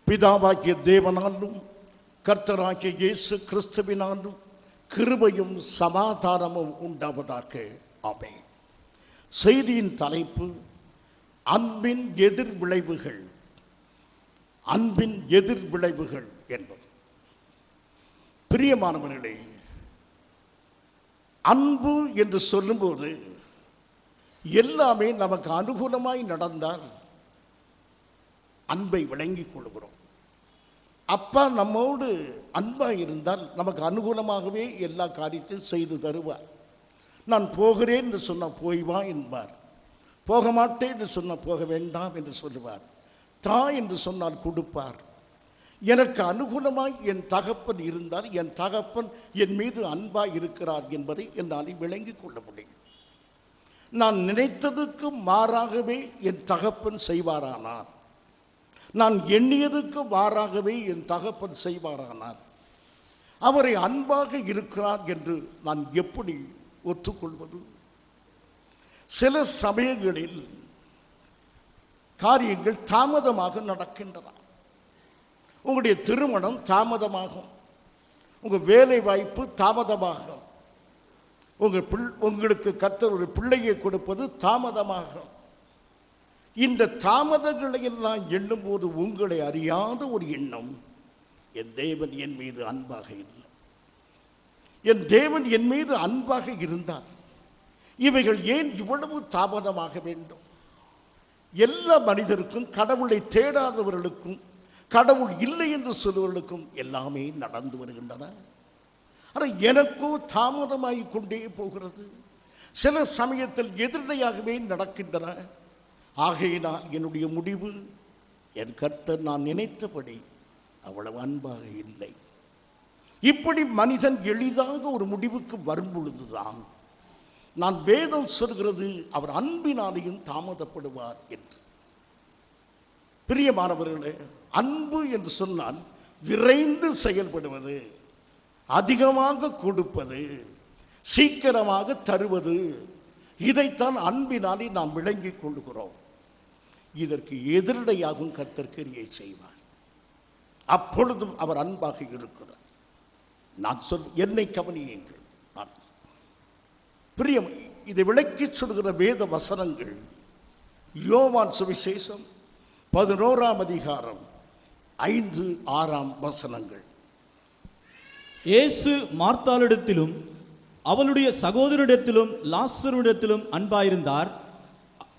பிதாவாகிய தேவனாலும் கர்த்தராகிய இயேசு கிறிஸ்துவினாலும் கிருபையும் சமாதானமும் உண்டாவதாக. ஆமென். செய்தியின் தலைப்பு அன்பின் எதிர் விளைவுகள். அன்பின் எதிர் விளைவுகள் என்பது. பிரியமானவர்களே, அன்பு என்று சொல்லும்போது எல்லாமே நமக்கு அனுகூலமாய் நடந்தால் அன்பை விளங்கிக் கொள்கிறோம். அப்பா நம்மோடு அன்பாக இருந்தால் நமக்கு அனுகூலமாகவே எல்லா காரியத்தையும் செய்து தருவார். நான் போகிறேன் என்று சொன்னால் போய் வா என்பார். போக மாட்டேன் என்று சொன்னால் போக வேண்டாம் என்று சொல்லுவார். தா என்று சொன்னால் கொடுப்பார். எனக்கு அனுகூலமாய் என் தகப்பன் இருந்தால் என் தகப்பன் என் மீது அன்பாய் இருக்கிறார் என்பதை என்னால் விளங்கிக் கொள்ள முடியும். நான் நினைத்ததுக்கு மாறாகவே என் தகப்பன் செய்வாரானார், நான் எண்ணியதுக்கு மாறாகவே என் தகப்பன் செய்வாரானார், அவரை அன்பாக இருக்கிறார் என்று நான் எப்படி ஒத்துக்கொள்வது? சில சமயங்களில் காரியங்கள் தாமதமாக நடக்கின்றன. உங்களுடைய திருமணம் தாமதமாகும், உங்கள் வேலை வாய்ப்பு தாமதமாகும், உங்களுக்கு கர்த்தர் ஒரு பிள்ளையை கொடுப்பது தாமதமாகும். இந்த தாமதங்களை எல்லாம் எண்ணும்போது உங்களை அறியாத ஒரு எண்ணம், என் தேவன் என் மீது அன்பாக இல்லை. என் தேவன் என் மீது அன்பாக இருந்தால் இவைகள் ஏன் இவ்வளவு தாமதமாக வேண்டும்? எல்லா மனிதருக்கும், கடவுளை தேடாதவர்களுக்கும், கடவுள் இல்லை என்று சொல்பவர்களுக்கும் எல்லாமே நடந்து வருகின்றன. ஆனால் எனக்கோ தாமதமாகிக் கொண்டே போகிறது. சில சமயத்தில் எதிர்டையாகவே நடக்கின்றன. ஆகையினால் என்னுடைய முடிவு, என் கர்த்தர் நான் நினைத்தபடி அவ்வளவு அன்பாக இல்லை. இப்படி மனிதன் எளிதாக ஒரு முடிவுக்கு வரும் பொழுதுதான் நான் வேதம் சொல்கிறது அவர் அன்பினாலேயும் தாமதப்படுவார் என்று. பிரியமானவர்களே, அன்பு என்று சொன்னால் விரைந்து செயல்படுவது, அதிகமாக கொடுப்பது, சீக்கிரமாக தருவது, இதைத்தான் அன்பினாலே நாம் விளங்கிக் கொள்கிறோம். இதற்கு எதிரடையாகவும் கர்த்தர் கிரியை செய்வார். அப்பொழுதும் அவர் அன்பாக இருக்கிறார். நான் என்னை கவனியுங்கள். நான் பிரியம், இதை விளக்கி சொல்கிற வேத வசனங்கள் யோவான் சுவிசேஷம் 11ஆம் அதிகாரம் 5-6 வசனங்கள். இயேசு மார்த்தாளிடத்திலும் அவளுடைய சகோதரிடத்திலும் லாசருவிடத்திலும் அன்பாயிருந்தார்.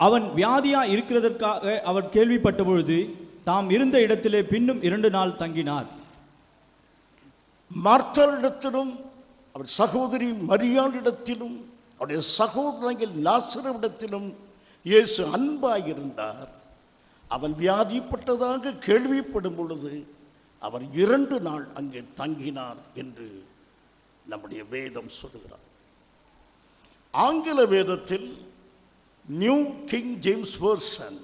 அவன் வியாதியா இருக்கிறதற்காக அவர் கேள்விப்பட்ட பொழுது தாம் இருந்த இடத்திலே பின்னும் 2 நாள் தங்கினார். மார்த்தாளிடத்திலும் அவர் சகோதரி மரியாளிடத்திலும் அவருடைய சகோதரங்கள் லாசருவிடத்திலும் இயேசு அன்பாயிருந்தார். அவன் வியாதிப்பட்டதாக கேள்விப்படும் பொழுது அவர் 2 நாள் அங்கே தங்கினார் என்று நம்முடைய வேதம் சொல்லுகிறார். ஆங்கில வேதத்தில் நியூ கிங் ஜேம்ஸ் வெர்ஷன்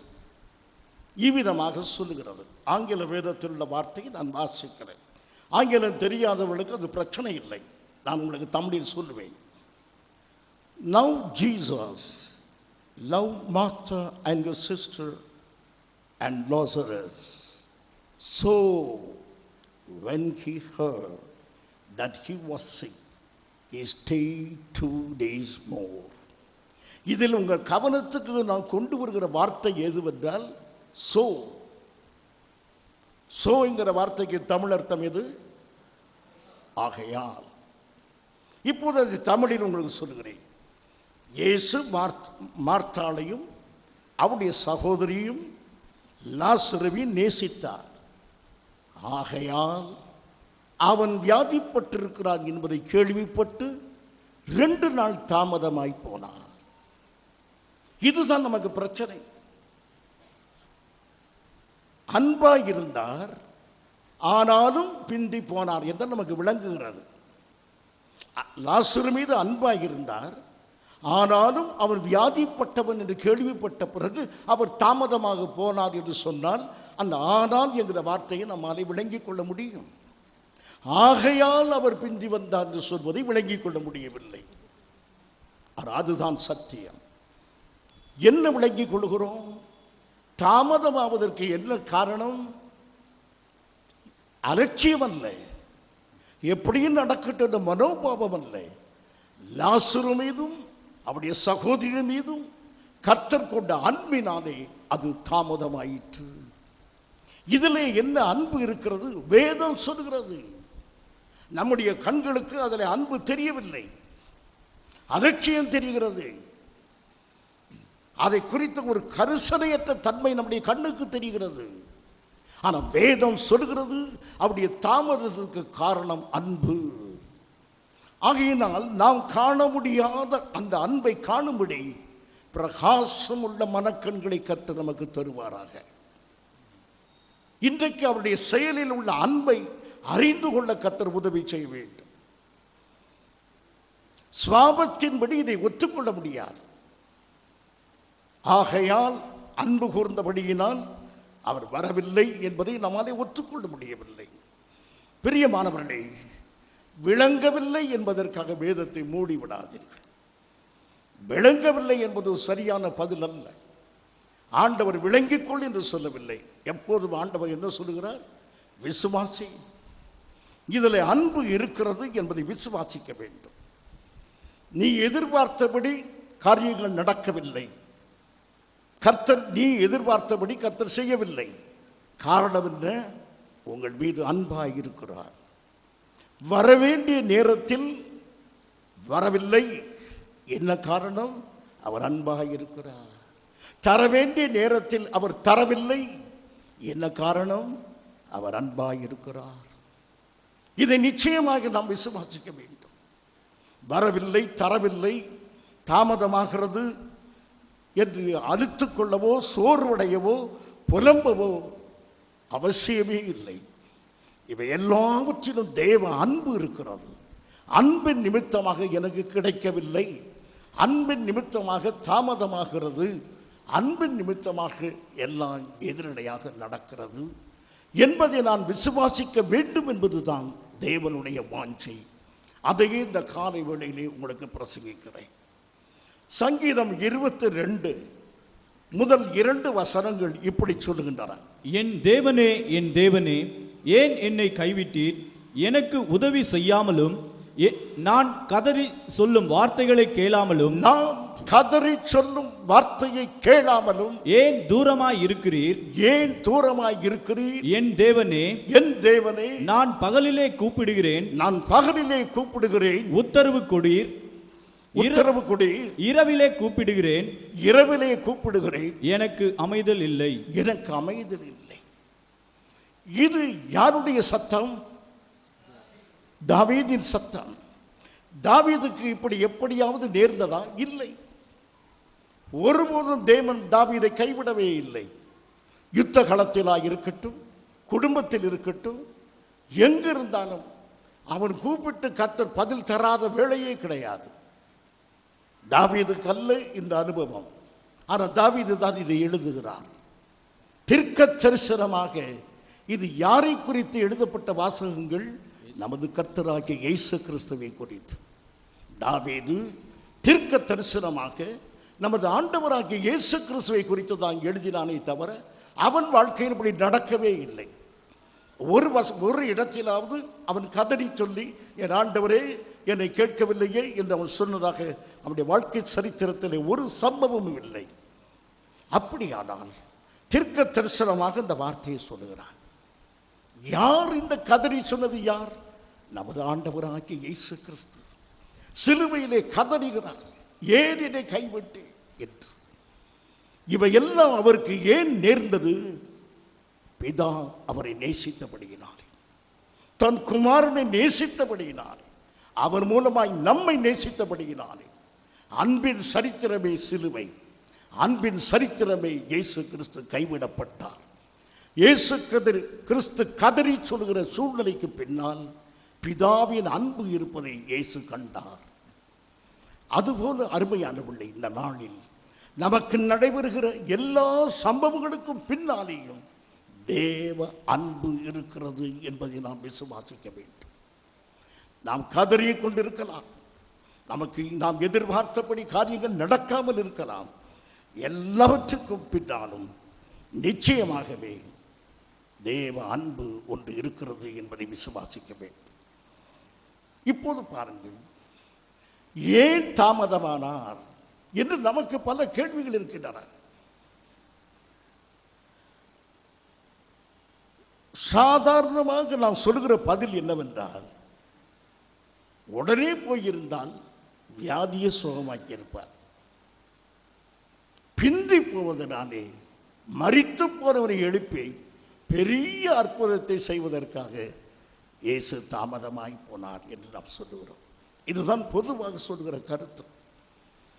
இவ்விதமாக சொல்லுகிறது. ஆங்கில வேதத்தில் உள்ள வார்த்தையை நான் வாசிக்கிறேன். ஆங்கிலம் தெரியாதவர்களுக்கு அது பிரச்சனை இல்லை, நான் உங்களுக்கு தமிழில் சொல்லுவேன். Now Jesus loved Martha and her sister and Lazarus. So when he heard that he was sick, he stayed 2 days more. இதில் உங்கள் கவனத்துக்கு நான் கொண்டு வருகிற வார்த்தை எதுவென்றால் சோ. சோ என்கிற வார்த்தைக்கு தமிழ் அர்த்தம் எது? ஆகையால். இப்போது அது தமிழில் உங்களுக்கு சொல்லுகிறேன். இயேசு மார்த்தாளையும் அவருடைய சகோதரியும் லாசருவையும் நேசித்தார். ஆகையால் அவன் வியாதிப்பட்டிருக்கிறான் என்பதை கேள்விப்பட்டு 2 நாள் தாமதமாய் போனார். இதுதான் நமக்கு பிரச்சனை. அன்பாய் இருந்தார், ஆனாலும் பிந்தி போனார் என்று நமக்கு விளங்குகிறது. லாசரு மீது அன்பாக இருந்தார். ஆனாலும் அவர் வியாதிப்பட்டவன் என்று கேள்விப்பட்ட பிறகு அவர் தாமதமாக போனார் என்று சொன்னால் அந்த ஆனால் என்கிற வார்த்தையை நம்மாலே விளங்கிக் கொள்ள முடியும். ஆகையால் அவர் பிந்தி வந்தார் என்று சொல்வதை விளங்கிக் கொள்ள முடியவில்லை. அதுதான் சத்தியம். என்ன விளங்கிக் கொள்கிறோம்? தாமதமாவதற்கு என்ன காரணம்? அலட்சியம் அல்ல, எப்படியும் நடக்கட்டும் மனோபாவம் அல்ல. லாசரு மீதும் அவருடைய சகோதரி மீதும் கர்த்தர் கொண்ட அன்பினாலே அது தாமதமாயிற்று. இதிலே என்ன அன்பு இருக்கிறது? வேதம் சொல்கிறது. நம்முடைய கண்களுக்கு அதில் அன்பு தெரியவில்லை, அலட்சியம் தெரிகிறது. அதை குறித்த ஒரு கரிசனையற்ற தன்மை நம்முடைய கண்ணுக்கு தெரிகிறது. ஆனால் வேதம் சொல்கிறது அவருடைய தாமதத்திற்கு காரணம் அன்பு. ஆகையினால் நாம் காண முடியாத அந்த அன்பை காணும்படி பிரகாசம் உள்ள மனக்கண்களை கர்த்தர் நமக்கு தருவாராக. இன்றைக்கு அவருடைய செயலில் உள்ள அன்பை அறிந்து கொள்ள கர்த்தர் உதவி செய்ய வேண்டும். சுவாபத்தின்படி இதை ஒத்துக்கொள்ள முடியாது. ஆகையால் அன்பு கூர்ந்தபடியினால் அவர் வரவில்லை என்பதை நம்மாலே ஒத்துக்கொள்ள முடியவில்லை. பிரியமானவர்களே, விளங்கவில்லை என்பதற்காக வேதத்தை மூடிவிடாதீர்கள். விளங்கவில்லை என்பது சரியான பதில் அல்ல. ஆண்டவர் விளங்கிக்கொள் என்று சொல்லவில்லை. எப்போதும் ஆண்டவர் என்ன சொல்லுகிறார்? விசுவாசி. இதில் அன்பு இருக்கிறது என்பதை விசுவாசிக்க வேண்டும். நீ எதிர்பார்த்தபடி காரியங்கள் நடக்கவில்லை, கர்த்தர் நீ எதிர்பார்த்தபடி கர்த்தர் செய்யவில்லை. காரணம் என்ன? உங்கள் மீது அன்பாய் இருக்கிறார். வரவேண்டிய நேரத்தில் வரவில்லை. என்ன காரணம்? அவர் அன்பாய் இருக்கிறார். தர வேண்டிய நேரத்தில் அவர் தரவில்லை. என்ன காரணம்? அவர் அன்பாய் இருக்கிறார். இதை நிச்சயமாக நாம் விசுவாசிக்க வேண்டும். வரவில்லை, தரவில்லை, தாமதமாகிறது என்று அழுத்துக் கொள்ளவோ சோர்வடையவோ புலம்பவோ அவசியமே இல்லை. இவை எல்லாவற்றிலும் தேவ அன்பு இருக்கிறது. அன்பின் நிமித்தமாக எனக்கு கிடைக்கவில்லை, அன்பின் நிமித்தமாக தாமதமாகிறது, அன்பின் நிமித்தமாக எல்லாம் எதிரடையாக நடக்கிறது என்பதை நான் விசுவாசிக்க வேண்டும் என்பதுதான் தேவனுடைய வாஞ்சை. அதையே இந்த காலை வேளையிலே உங்களுக்கு பிரசங்கிக்கிறேன். சங்கீதம் 22 முதல் 2 வசனங்கள் இப்படி சொல்லுகின்றன. என் தேவனே, என் தேவனே, ஏன் என்னை கைவிட்டீர்? எனக்கு உதவி செய்யாமலும் நான் கதறி சொல்லும் வார்த்தைகளை கேளாமலும், நான் கதறி சொல்லும் வார்த்தையை கேளாமலும் ஏன் தூரமாய் இருக்கிறீர்? ஏன் தூரமாய் இருக்கிறீர்? என் தேவனே, என் தேவனே, நான் பகலிலே கூப்பிடுகிறேன், நான் பகலிலே கூப்பிடுகிறேன், உத்தரவு கொடீர். உத்தரவு கொடி. இரவிலே கூப்பிடுகிறேன், இரவிலே கூப்பிடுகிறேன், எனக்கு அமைதல் இல்லை, எனக்கு அமைதல் இல்லை. இது யாருடைய சத்தம்? தாவீதின் சத்தம். தாவீதுக்கு இப்படி எப்படியாவது நேர்ந்ததா? இல்லை. ஒருபோதும் தேவன் தாவீதை கைவிடவே இல்லை. யுத்த களத்திலாக இருக்கட்டும், குடும்பத்தில் இருக்கட்டும், எங்கிருந்தாலும் அவன் கூப்பிட்டு கர்த்தர் பதில் தராத வேளையே கிடையாது. தாவீதுக்கு அல்ல இந்த அனுபவம். ஆனால் தாவீது தான் இதை எழுதுகிறார். தீர்க்க தரிசனமாக இது யாரை குறித்து எழுதப்பட்ட வாசகங்கள்? நமது கர்த்தராகிய இயேசு கிறிஸ்துவை குறித்து. தாவீது தீர்க்க தரிசனமாக நமது ஆண்டவராகிய இயேசு கிறிஸ்துவை குறித்து தான் எழுதினானே தவிர அவன் வாழ்க்கையில் இப்படி நடக்கவே இல்லை. ஒரு இடத்திலாவது அவன் கதறி சொல்லி என் ஆண்டவரே என்னை கேட்கவில்லையே என்று அவன் சொன்னதாக அவனுடைய வாழ்க்கை சரித்திரத்தில் ஒரு சம்பவமும் இல்லை. அப்படியானால் தீர்க்க தரிசனமாக இந்த வார்த்தையை சொல்லுகிறான். யார் இந்த கதறி சொன்னது? யார்? நமது ஆண்டவராகிய இயேசு கிறிஸ்து சிலுவையிலே கதறுகிறார், ஏன் என்னை கைவிட்டு என்று. இவையெல்லாம் அவருக்கு ஏன் நேர்ந்தது? பிதா அவரை நேசித்தபடியினாலே, தன் குமாரனை நேசித்தபடியினாலே, அவர் மூலமாய் நம்மை நேசித்தபடியினாலே. அன்பின் சரித்திரமே சிலுவை, அன்பின் சரித்திரமே இயேசு கிறிஸ்து கைவிடப்பட்டார். இயேசு கிறிஸ்து கதறி சொல்கிற சூழ்நிலைக்கு பின்னால் பிதாவின் அன்பு இருப்பதை இயேசு கண்டார். அதுபோல அருமையானவர்களே, இந்த நாளில் நமக்கு நடைபெறுகிற எல்லா சம்பவங்களுக்கும் பின்னாலேயும் தேவ அன்பு இருக்கிறது என்பதை நாம் விசுவாசிக்க வேண்டும். நாம் கதறிய கொண்டிருக்கலாம், நமக்கு நாம் எதிர்பார்த்தபடி காரியங்கள் நடக்காமல் இருக்கலாம். எல்லாவற்றுக்கும் பின்னாலும் நிச்சயமாகவே தேவ அன்பு ஒன்று இருக்கிறது என்பதை விசுவாசிக்க வேண்டும். இப்போது பாருங்கள், ஏன் தாமதமானார் என்று நமக்கு பல கேள்விகள் இருக்கின்றன. சாதாரணமாக நாம் சொல்லுகிற பதில் என்னவென்றால், உடனே போயிருந்தால் வியாதியை சுகமாக்கி இருப்பார். பிந்தி போவதனாலே மரித்து போனவரை எழுப்பி பெரிய அற்புதத்தை செய்வதற்காக இயேசு தாமதமாய் போனார் என்று நாம் சொல்லுகிறோம். இதுதான் பொதுவாக சொல்லுகிற கருத்து.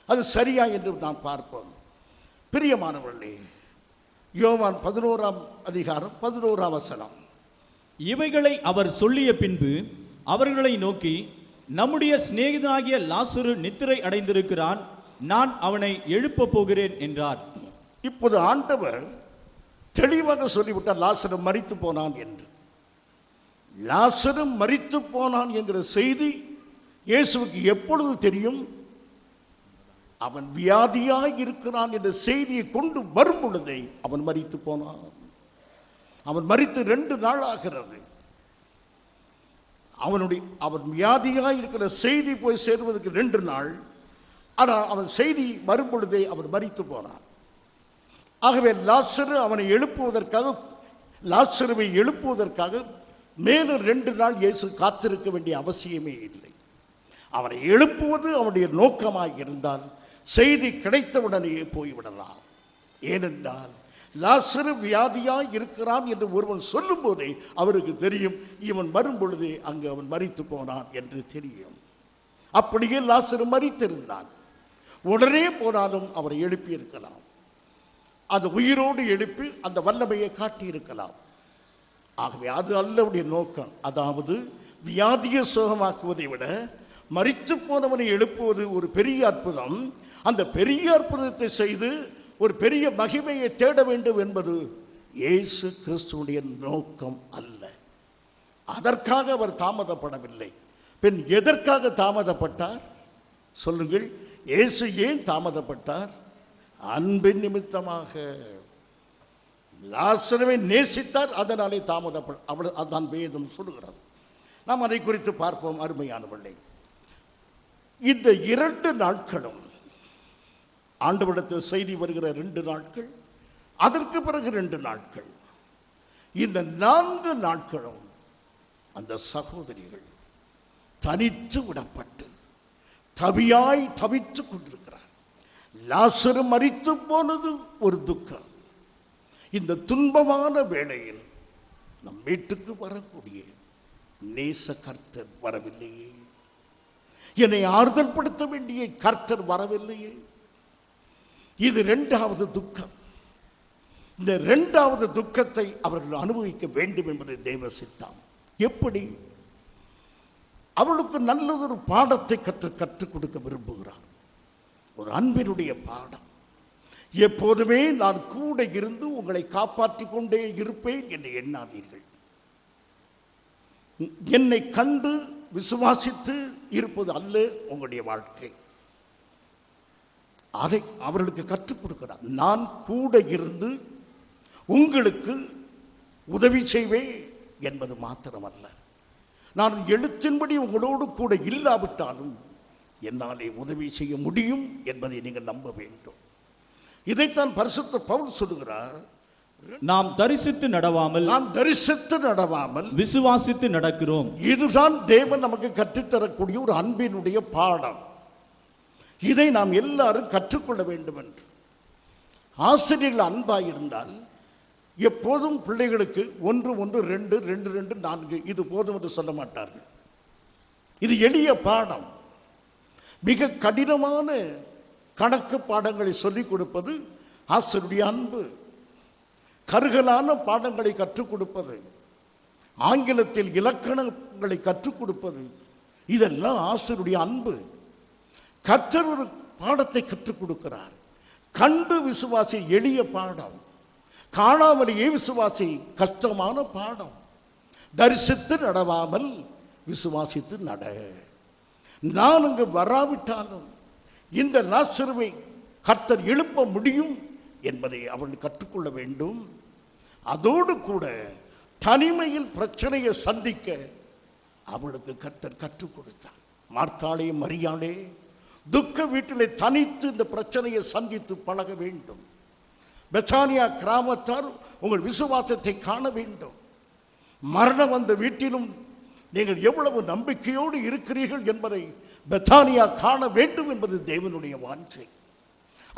அது சரியா என்று நாம் பார்ப்போம். பிரியமானவர்களே, யோவான் 11ஆம் அதிகாரம் 11ஆம் வசனம். இவைகளை அவர் சொல்லிய பின்பு அவர்களை நோக்கி, நம்முடைய சிநேகிதனாகிய லாசரு நித்திரை அடைந்திருக்கிறான், நான் அவனை எழுப்ப போகிறேன் என்றார். இப்போது ஆண்டவர் தெளிவாக சொல்லிவிட்டார், லாசரு மரித்து போனான் என்று. லாசரு மரித்து போனான் என்கிற செய்தி இயேசுவுக்கு எப்பொழுது தெரியும்? அவன் வியாதியாய் இருக்கிறான் என்ற செய்தியை கொண்டு வரும் பொழுதே அவன் மரித்து போனான். அவன் மரித்து 2 நாள் ஆகிறது. அவன் வியாதியாய் இருக்கிற செய்தி போய் சேருவதற்கு 2 நாள். ஆனால் அவன் செய்தி வரும் பொழுதே அவன் மரித்து போனான். ஆகவே லாசருவை எழுப்புவதற்காக மேலும் 2 நாள் இயேசு காத்திருக்க வேண்டிய அவசியமே இல்லை. அவனை எழுப்புவது அவனுடைய நோக்கமாக இருந்தால் செய்தி கிடைத்தவுடனேயே போய்விடலாம். ஏனென்றால் லாசரு வியாதியாய் இருக்கிறான் என்று ஒருவன் சொல்லும் போதே அவருக்கு தெரியும், இவன் வரும் பொழுதே அங்கு அவன் மரித்து போனான் என்று தெரியும். அப்படியே லாசரு மரித்திருந்தான். உடனே போனாலும் அவரை எழுப்பியிருக்கலாம். அது உயிரோடு எழுப்பி அந்த வல்லமையை காட்டியிருக்கலாம். ஆகவே அது அல்லவுடைய நோக்கம். அதாவது வியாதியை சுகமாக்குவதை விட மரித்து போனவனை எழுப்புவது ஒரு பெரிய அற்புதம். அந்த பெரிய அற்புதத்தை செய்து ஒரு பெரிய மகிமையை தேட வேண்டும் என்பது இயேசு கிறிஸ்துவுடைய நோக்கம் அல்ல. அதற்காக அவர் தாமதப்படவில்லை. பின் எதற்காக தாமதப்பட்டார் சொல்லுங்கள்? இயேசு ஏன் தாமதப்பட்டார்? அன்பின் நிமித்தமாக. லாசருவை நேசித்தார், அதனாலே அதான் வேதம் சொல்லுகிறார். நாம் அதை குறித்து பார்ப்போம். அருமையானவர்களே, இந்த 2 நாட்களும் ஆண்டவரிடத்தில் செய்தி வருகிற 2 நாட்கள், அதற்கு பிறகு 2 நாட்கள், இந்த 4 நாட்களும் அந்த சகோதரிகள் தனித்து விடப்பட்டு தவியாய் தவித்து கொண்டிருக்கிறார். லாசரு மரித்து போனது ஒரு துக்கம். இந்த துன்பமான வேளையில் நம் வீட்டுக்கு வரக்கூடிய நேச கர்த்தர் வரவில்லையே, என்னை ஆறுதல் படுத்த வேண்டிய கர்த்தர் வரவில்லையே. இது 2வது துக்கம். இந்த 2வது துக்கத்தை அவர்கள் அனுபவிக்க வேண்டும் என்பது தேவ சித்தம். எப்படி? அவளுக்கு நல்லதொரு பாடத்தை கற்றுக் கொடுக்க விரும்புகிறார். ஒரு அன்பினுடைய பாடம். எப்போதுமே நான் கூட இருந்து உங்களை காப்பாற்றிக் கொண்டே இருப்பேன் என்று எண்ணாதீர்கள். என்னை கண்டு விசுவாசித்து இருப்பது அல்ல உங்களுடைய வாழ்க்கை. அதை அவர்களுக்கு கற்றுக் கொடுக்கிறார். நான் கூட இருந்து உங்களுக்கு உதவி செய்வேன் என்பது மாத்திரமல்ல, நான் எழுத்தின்படி உங்களோடு கூட இல்லாவிட்டாலும் என்னாலே உதவி செய்ய முடியும் என்பதை நீங்கள் நம்ப வேண்டும். இதைத்தான் பரிசுத்த பவுல் சொல்லுகிறார். நாம் தரிசித்து நடவாமல் விசுவாசித்து நடக்கிறோம். இதுதான் தேவன் நமக்கு கற்றுத்தரக்கூடிய ஒரு அன்பினுடைய பாடம். இதை நாம் எல்லாரும் கற்றுக்கொள்ள வேண்டும் என்று. ஆசிரியர்கள் அன்பாயிருந்தால் எப்போதும் பிள்ளைகளுக்கு 1 1 2 2 2 4 இது போதும் என்று சொல்ல மாட்டார்கள். இது எளிய பாடம். மிக கடினமான கணக்கு பாடங்களை சொல்லிக் கொடுப்பது ஆசிரியருடைய அன்பு. கருகலான பாடங்களை கற்றுக் கொடுப்பது ஆங்கிலத்தில் இலக்கணங்களை கற்றுக் கொடுப்பது, இதெல்லாம் ஆசிரியருடைய அன்பு. கர்த்தர் ஒரு பாடத்தை கற்றுக் கொடுக்கிறார். கண்டு விசுவாசி எளிய பாடம், காணாமலேயே விசுவாசி கஷ்டமான பாடம். தரிசித்து நடவாமல் விசுவாசித்து நட. நான் அங்கு வராவிட்டாலும் இந்த லாசருவை கர்த்தர் எழுப்ப முடியும் என்பதை அவள் கற்றுக்கொள்ள வேண்டும். அதோடு கூட தனிமையில் பிரச்சனையை சந்திக்க அவளுக்கு கர்த்தர் கற்றுக் கொடுத்தார். மார்த்தாளே மரியாளே, துக்க வீட்டிலே தனித்து இந்த பிரச்சனையை சந்தித்து பழக வேண்டும். பெத்தானியா கிராமத்தார் உங்கள் விசுவாசத்தை காண வேண்டும். மரணம் வந்த வீட்டிலும் நீங்கள் எவ்வளவு நம்பிக்கையோடு இருக்கிறீர்கள் என்பதை பெத்தானியா காண வேண்டும் என்பது தேவனுடைய வாஞ்சை.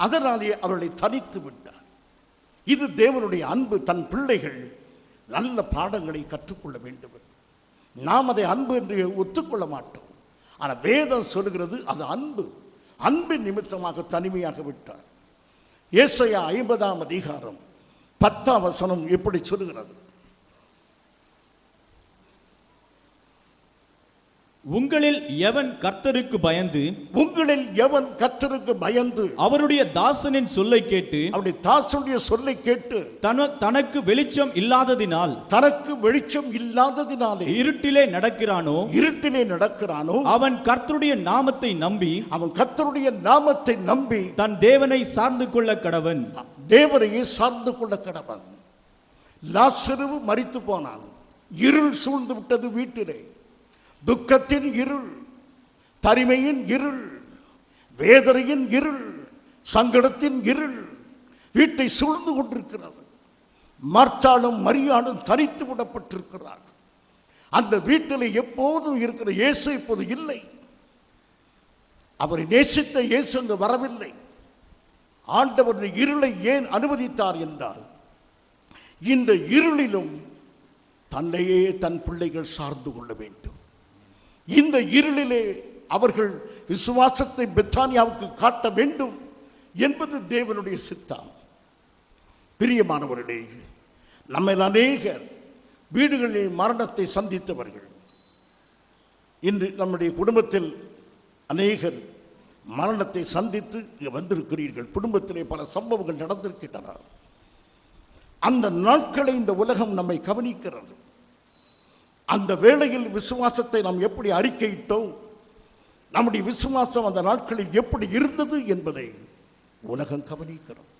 அதனாலே அவர்களை தனித்து விட்டார். இது தேவனுடைய அன்பு. தன் பிள்ளைகள் நல்ல பாடங்களை கற்றுக்கொள்ள வேண்டும். நாம் அதை அன்பு என்று ஒத்துக்கொள்ள மாட்டோம். ஆனால் வேதம் சொல்கிறது அது அன்பு. அன்பின் நிமித்தமாக தனிமையாக விட்டார். ஏசாயா 50ஆம் அதிகாரம் 10ஆம் வசனம் எப்படி சொல்லுகிறது? உங்களில் எவன் கர்த்தருக்கு பயந்து அவருடைய தாசனின் சொல்லை கேட்டு அவருடைய தாசனுடைய சொல்லை கேட்டு தனக்கு வெளிச்சம் இல்லாததினாலே இருட்டிலே நடக்கிறானோ அவன் கர்த்தருடைய நாமத்தை நம்பி தன் தேவனை சார்ந்து கொள்ள கடவன். தேவனையே சார்ந்து கொள்ள கடவன். லாசரு மரித்து போனான். இருள் சூழ்ந்து விட்டது வீட்டிலே. துக்கத்தின் இருள், தனிமையின் இருள், வேதனையின் இருள், சங்கடத்தின் இருள் வீட்டை சூழ்ந்து கொண்டிருக்கிறது. மார்த்தாளும் மரியாளும் தனித்து விடப்பட்டிருக்கிறார். அந்த வீட்டில் எப்போதும் இருக்கிற இயேசு இப்போது இல்லை. அவரை நேசித்த இயேசு அங்கு வரவில்லை. ஆண்டவர் இருளை ஏன் அனுமதித்தார் என்றால், இந்த இருளிலும் தன்னையே தன் பிள்ளைகள் சார்ந்து கொள்ள வேண்டும். இந்த இருளிலே அவர்கள் விசுவாசத்தை பெத்தானியாவுக்கு காட்ட வேண்டும் என்பது தேவனுடைய சித்தம். பிரியமானவர்களே, நம்ம அநேகர் வீடுகளில் மரணத்தை சந்தித்தவர்கள். இன்று நம்முடைய குடும்பத்தில் அநேகர் மரணத்தை சந்தித்து இங்கே வந்திருக்கிறீர்கள். குடும்பத்திலே பல சம்பவங்கள் நடந்திருக்கின்றன. அந்த நாட்களை இந்த உலகம் நம்மை கவனிக்கிறது. அந்த வேளையில் விசுவாசத்தை நாம் எப்படி அறிக்கையிட்டோம், நம்முடைய விசுவாசம் அந்த நாட்களில் எப்படி இருந்தது என்பதை உலகம் கவனிக்கிறது.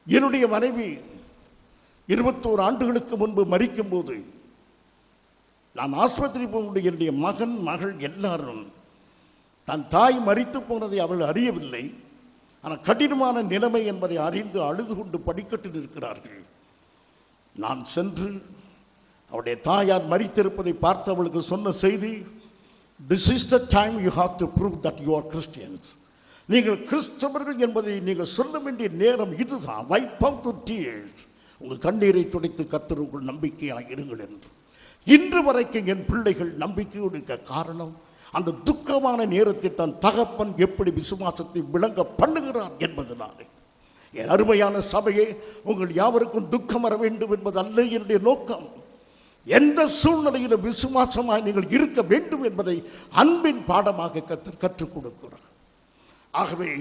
என்னுடைய மனைவி 21 ஆண்டுகளுக்கு முன்பு மரிக்கும் போது நான் ஆஸ்பத்திரி போகும்போது என்னுடைய மகன் மகள் எல்லாரும் தன் தாய் மரித்து போனதை அவள் அறியவில்லை. ஆனால் கடினமான நிலைமை என்பதை அறிந்து அழுது கொண்டு படிக்கட்டில் இருக்கிறார்கள். நான் சென்று அவருடைய தாயார் மரித்திருப்பதை பார்த்து அவளுக்கு சொன்ன செய்தி, this is the time you have to prove that you are Christians. நீங்கள் கிறிஸ்தவர்கள் என்பதை நீங்கள் சொல்ல வேண்டிய நேரம் இதுதான். wipe out the tears. உங்கள் கண்ணீரை துடைத்து கர்த்தருக்குள் நம்பிக்கையாக இருங்கள் என்று. இன்று வரைக்கும் என் பிள்ளைகள் நம்பிக்கையோடு இருக்க காரணம், அந்த துக்கமான நேரத்தில் தன் தகப்பன் எப்படி விசுவாசத்தை விளங்க பண்ணுகிறார் என்பதனாலே. என் அருமையான சபையே, உங்கள் யாவருக்கும் துக்கம் வர வேண்டும் என்பது அல்ல என்னுடைய நோக்கம். எந்த சூழ்நிலையிலும் விசுவாசமாக நீங்கள் இருக்க வேண்டும் என்பதை அன்பின் பாடமாக கற்றுக் கொடுக்கிறார். ஆகவே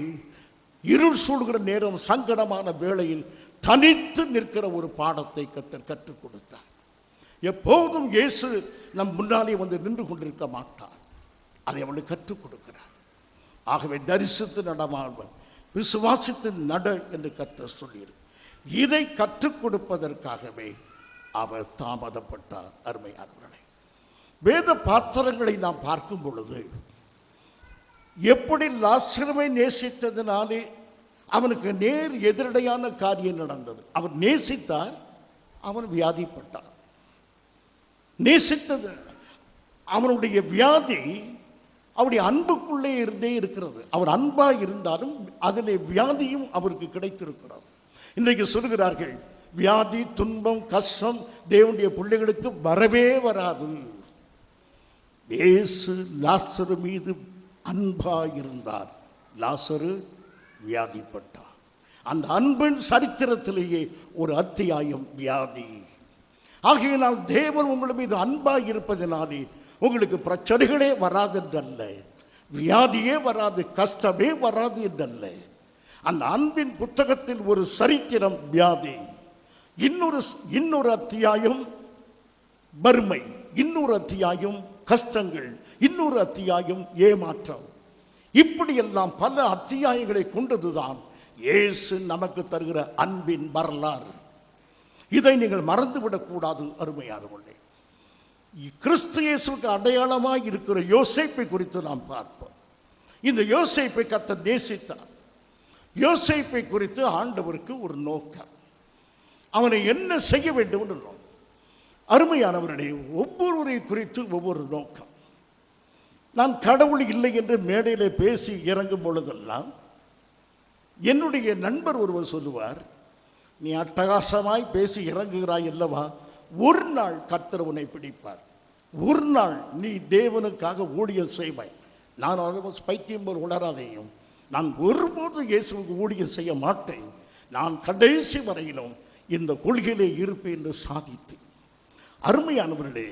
இருள் சூழ்கிற நேரம், சங்கடமான வேளையில் தனித்து நிற்கிற ஒரு பாடத்தை கற்றுக் கொடுத்தார். எப்போதும் இயேசு நம் முன்னாலே வந்து நின்று கொண்டிருக்க மாட்டார். அதை அவளுக்கு கற்றுக் கொடுக்கிறார். ஆகவே தரிசித்து நடமாழ்வன், விசுவாசித்து நட என்று கர்த்தர் சொல்லியிருக்கு. இதை கற்றுக் கொடுப்பதற்காகவே அவர் தாமதப்பட்டார். அருமையானவர்களே, வேத பாத்திரங்களை நாம் பார்க்கும் பொழுது எப்படி லாசருவை நேசித்ததினாலே அவனுக்கு நேர் எதிரடையான காரியம் நடந்தது. அவன் நேசித்தார், அவன் வியாதிப்பட்டான். நேசித்தது அவனுடைய வியாதி அவருடைய அன்புக்குள்ளே இருந்தே இருக்கிறது. அவர் அன்பாக இருந்தாலும் அதிலே வியாதியும் அவருக்கு கிடைத்திருக்கிறது. இன்றைக்கு சொல்கிறார்கள், வியாதி, துன்பம், கஷ்டம் தேவனுடைய பிள்ளைகளுக்கு வரவே வராது. இயேசு லாசரு மீது அன்பாக இருந்தார். லாசரு வியாதிப்பட்டார். அந்த அன்பின் சரித்திரத்திலேயே ஒரு அத்தியாயம் வியாதி. ஆகையினால் தேவன் உங்கள் மீது அன்பாக இருப்பதினாலே உங்களுக்கு பிரச்சனைகளே வராது என்றல்ல, வியாதியே வராது, கஷ்டமே வராது என்றல்ல. அந்த அன்பின் புத்தகத்தில் ஒரு சரித்திரம் வியாதி, இன்னொரு அத்தியாயம் வறுமை, இன்னொரு அத்தியாயம் கஷ்டங்கள், இன்னொரு அத்தியாயம் ஏமாற்றம். இப்படியெல்லாம் பல அத்தியாயங்களை கொண்டதுதான் இயேசு நமக்கு தருகிற அன்பின் வரலாறு. இதை நீங்கள் மறந்துவிடக்கூடாது அருமையானவர்களே. கிறிஸ்து இயேசுவுக்கு அடையாளமாக இருக்கிற யோசேப்பை குறித்து நாம் பார்ப்போம். இந்த யோசேப்பை கர்த்தர் நேசித்தார். யோசேப்பை குறித்து ஆண்டவருக்கு ஒரு நோக்கம், அவனை என்ன செய்ய வேண்டும் என்று நோக்கம். அருமையானவர்களே, ஒவ்வொருவரை குறித்து ஒவ்வொரு நோக்கம். நான் கடவுள் இல்லை என்று மேடையில் பேசி இறங்கும் பொழுதெல்லாம் என்னுடைய நண்பர் ஒருவர் சொல்லுவார், நீ அட்டகாசமாய் பேசி இறங்குகிறாய் அல்லவா, ஒரு நாள் கர்த்தர் உன்னை பிடிப்பார், ஒரு நாள் நீ தேவனுக்காக ஊழியம் செய்வாய். நான் அதை பைத்தியம் போல் உணராதையும், நான் ஒருபோது இயேசுவுக்கு ஊழியம் செய்ய மாட்டேன், நான் கடைசி வரையிலும் இந்த கொள்கையிலே இருப்பேன் என்று சாதித்தேன். அருமையானவர்களே,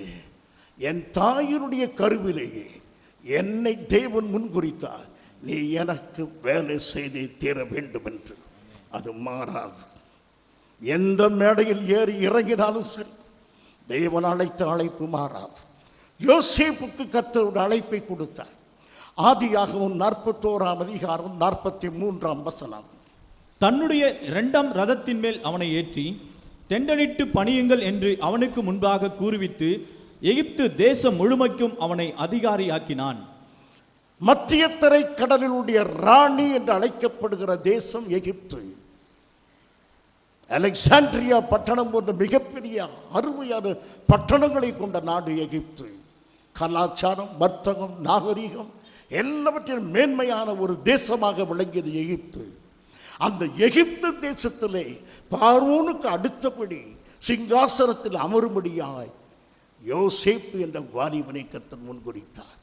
என் தாயினுடைய கருவிலேயே என்னை தேவன் முன்குறித்தார், நீ எனக்கு வேலை செய்தே தீர வேண்டும் என்று. அது மாறாது. எந்த மேடையில் ஏறி இறங்கினாலும் சரி, தேவன் அழைத்த அழைப்பு மாறாது. யோசேப்புக்கு கர்த்தர் அழைப்பை கொடுத்தார். ஆதியாகமம் 41 அதிகாரம் 43 வசனம். தன்னுடைய 2ஆம் ரதத்தின் மேல் அவனை ஏற்றி தெண்டனிட்டு பணியுங்கள் என்று அவனுக்கு முன்பாக கூறுவித்து எகிப்து தேசம் முழுமைக்கும் அவனை அதிகாரியாக்கினான். மத்திய தரை கடலினுடைய ராணி என்று அழைக்கப்படுகிற தேசம் எகிப்து. அலெக்சாண்ட்ரியா பட்டணம் போன்ற மிகப்பெரிய அருமையான பட்டணங்களை கொண்ட நாடு எகிப்து. கலாச்சாரம், வர்த்தகம், நாகரிகம் எல்லாவற்றிலும் மேன்மையான ஒரு தேசமாக விளங்கியது எகிப்து. அந்த எகிப்து தேசத்திலே பார்வோனுக்கு அடுத்தபடி சிங்காசனத்தில் அமரும்படியாய் யோசேப்பு என்ற வாலிபனை கர்த்தர் முன்குறித்தார்.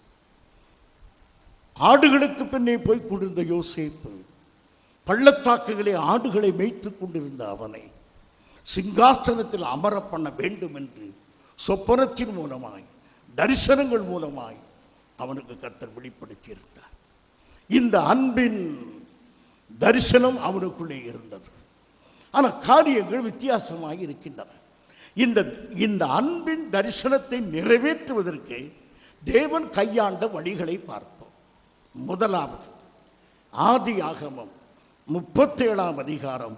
ஆடுகளுக்கு பின்னே போய் கொண்டிருந்த யோசேப்பு, பள்ளத்தாக்குகளே ஆடுகளை மேய்த்து கொண்டிருந்த அவனை சிங்காசனத்தில் அமர பண்ண வேண்டும் என்று சொப்பனத்தின் மூலமாய், தரிசனங்கள் மூலமாய் அவனுக்கு கர்த்தர் வெளிப்படுத்தியிருந்தார். இந்த அன்பின் தரிசனம் அவனுக்குள்ளே இருந்தது. ஆனால் காரியங்கள் வித்தியாசமாக இருக்கின்றன. இந்த அன்பின் தரிசனத்தை நிறைவேற்றுவதற்கு தேவன் கையாண்ட வழிகளை பார்ப்போம். முதலாவது, ஆதியாகமம் 37 அதிகாரம்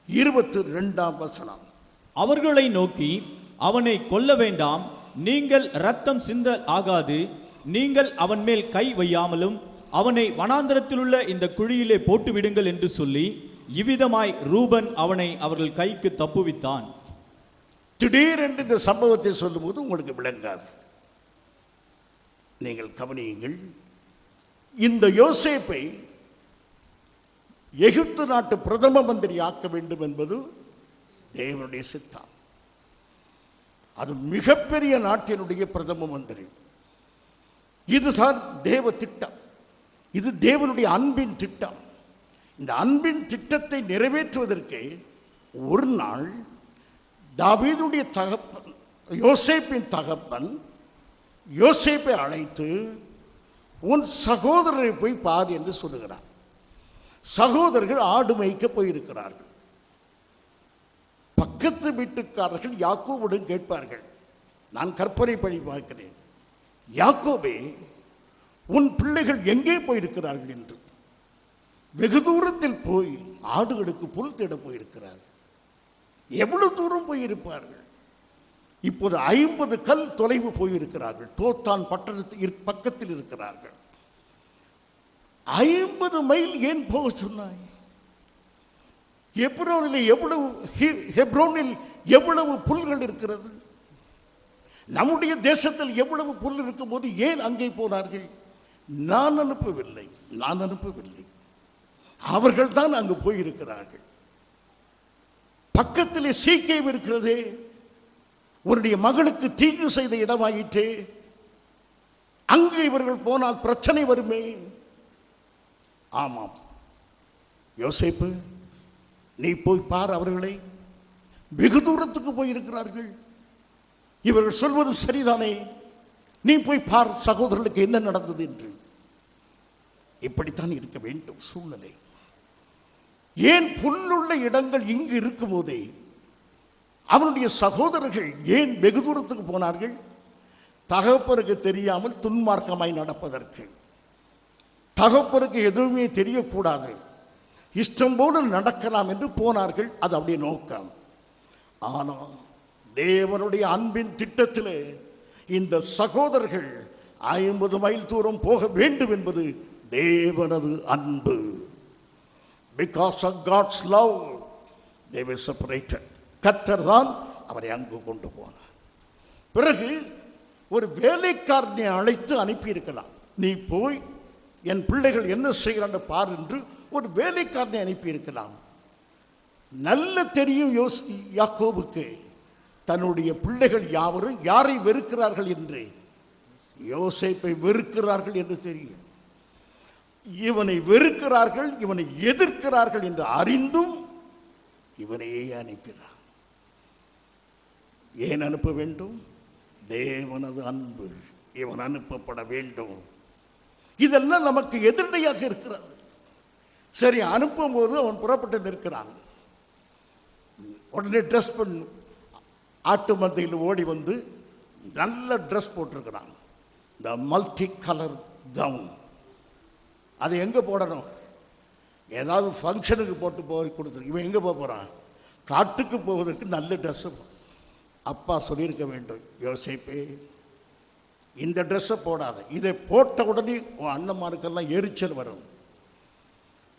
22 வசனம். அவர்களை நோக்கி, அவனை கொல்ல வேண்டாம், நீங்கள் இரத்தம் சிந்த ஆகாது, நீங்கள் அவன் மேல் கை வையாமலும் அவனை வனாந்தரத்திலுள்ள இந்த குழியிலே போட்டு விடுங்கள் என்று சொல்லி இவ்விதமாய் ரூபன் அவனை அவர்கள் கைக்கு தப்புவித்தான். திடீரென்று இந்த சம்பவத்தை சொல்லும்போது உங்களுக்கு விளங்காது. நீங்கள் கவனியுங்கள். இந்த யோசேப்பை எகிப்து நாட்டு பிரதம மந்திரி ஆக்க வேண்டும் என்பது தேவனுடைய சித்தம். அது மிகப்பெரிய நாட்டினுடைய பிரதம மந்திரி. இதுதான் தேவ திட்டம். இது தேவனுடைய அன்பின் திட்டம். இந்த அன்பின் திட்டத்தை நிறைவேற்றுவதற்கு ஒரு நாள் தாவீதுடைய தகப்பன், யோசேப்பின் தகப்பன் யோசேப்பை அழைத்து, உன் சகோதரரை போய் பார் என்று சொல்லுகிறார். சகோதரர்கள் ஆடு மேய்க்க போயிருக்கிறார்கள். பக்கத்து வீட்டுக்காரர்கள் யாக்கோபுடன் கேட்பார்கள், நான் கற்பனை படி பார்க்கிறேன், யாக்கோபே, உன் பிள்ளைகள் எங்கே போயிருக்கிறார்கள் என்று. வெகு தூரத்தில் போய் ஆடுகளுக்கு புல் தேட போயிருக்கிறார்கள். எவ்வளவு தூரம் போயிருப்பார்கள்? இப்போது 50 கல் தொலைவு போயிருக்கிறார்கள். தோத்தான் பட்டணத்தில் பக்கத்தில் இருக்கிறார்கள். 50 மைல் ஏன் போக சொன்னாய்? ஹெப்ரோனில் எவ்வளவு புல்கள் இருக்கிறது? நம்முடைய தேசத்தில் எவ்வளவு புல் இருக்கும் போது ஏன் அங்கே போனார்கள்? நான் அனுப்பவில்லை, அவர்கள் தான் அங்கு போயிருக்கிறார்கள். பக்கத்திலே சீக்கியம் இருக்கிறதே, உன்னுடைய மகளுக்கு தீங்கு செய்த இடமாயிற்றே, அங்கு இவர்கள் போனால் பிரச்சனை வருமே. ஆமாம் யோசேப்பு, நீ போய் பார், அவர்களை வெகு தூரத்துக்கு போயிருக்கிறார்கள். இவர்கள் சொல்வது சரிதானே, நீ போய் பார் சகோதரர்களுக்கு என்ன நடந்தது என்று. இப்படித்தான் இருக்க வேண்டும் சூழ்நிலை. ஏன் புல்லுள்ள இடங்கள் இங்கு இருக்கும் போதே அவனுடைய சகோதரர்கள் ஏன் வெகு தூரத்துக்கு போனார்கள்? தகப்பருக்கு தெரியாமல் துன்மார்க்கமாய் நடப்பதற்கு. தகப்பருக்கு எதுவுமே தெரியக்கூடாது, இஷ்டம் போல நடக்கலாம் என்று போனார்கள். அது அப்படியே நோக்கம். ஆனால் தேவனுடைய அன்பின் திட்டத்திலே இந்த சகோதரர்கள் 50 மைல் தூரம் போக வேண்டும் என்பது தேவனது அன்பு. Because of God's love they were separated. கர்த்தர் தான் அவரை அங்கு கொண்டு போனார். பிறகு ஒரு வேலைக்காரனை அழைத்து அனுப்பியிருக்கலாம். நீ போய் என் பிள்ளைகள் என்ன செய்கிறான்னு பார் என்று ஒரு வேலைக்காரனை அனுப்பியிருக்கலாம். நல்ல தெரியும் யாக்கோபுக்கு தன்னுடைய பிள்ளைகள் யாவரும் யாரை வெறுக்கிறார்கள் என்று. யோசேப்பை வெறுக்கிறார்கள் என்று தெரியும். இவனை வெறுக்கிறார்கள், இவனை எதிர்க்கிறார்கள் என்று அறிந்தும் இவனையே அனுப்பினார். ஏன் அனுப்ப வேண்டும்? தேவனது அன்பு. இவன் அனுப்பப்பட வேண்டும். இதெல்லாம் நமக்கு எதிரடையாக இருக்கிறது. சரி, அனுப்பும் போது அவன் புறப்பட்டு நிற்கிறான். உடனே ட்ரெஸ் பண்ணு, ஆட்டு மந்தையில் ஓடி வந்து நல்ல ட்ரெஸ் போட்டிருக்கிறான், இந்த மல்டி கலர் கவுன். அது எங்கே போடணும்? ஏதாவது ஃபங்க்ஷனுக்கு போட்டு போய் கொடுத்துரு. இவன் எங்கே போகிறான்? காட்டுக்கு போவதற்கு நல்ல ட்ரெஸ்ஸு. அப்பா சொல்லியிருக்க வேண்டும், யோசேப்பே இந்த ட்ரெஸ்ஸை போடாத, இதை போட்ட உடனே உன் அண்ணன்மாருக்கெல்லாம் எரிச்சல் வரும்.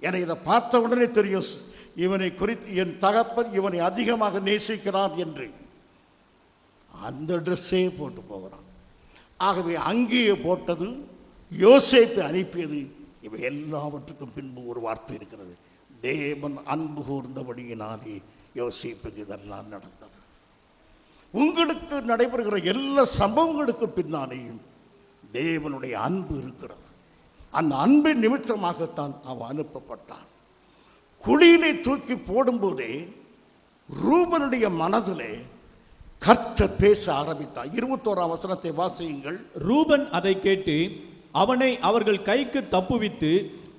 எனக்கு இதை பார்த்த உடனே தெரியும் இவனை குறித்து என் தகப்பன் இவனை அதிகமாக நேசிக்கிறான் என்று. அந்த ட்ரெஸ்ஸே போட்டு போகிறான். ஆகவே அங்கேயே போட்டது, யோசேப்பை அனுப்பியது. இவை எல்லாவற்றுக்கும் பின்பு ஒரு வார்த்தை இருக்கிறது, தேவன் அன்பு கூர்ந்தபடியினாலே யோசேப்புக்கு இதெல்லாம் நடந்தது. உங்களுக்கு நடைபெறுகிற எல்லா சம்பவங்களுக்கும் பின்னாலேயும் தேவனுடைய அன்பு இருக்கிறது. அந்த அன்பின் நிமித்தமாகத்தான் அவன் அனுப்பப்பட்டான். குழியிலே தூக்கி போடும்போதே ரூபனுடைய மனதிலே கர்த்தர் பேச ஆரம்பித்தார். 21ஆம் வசனத்தை வாசியுங்கள். ரூபன் அதை கேட்டு அவனை அவர்கள் கைக்கு தப்புவித்து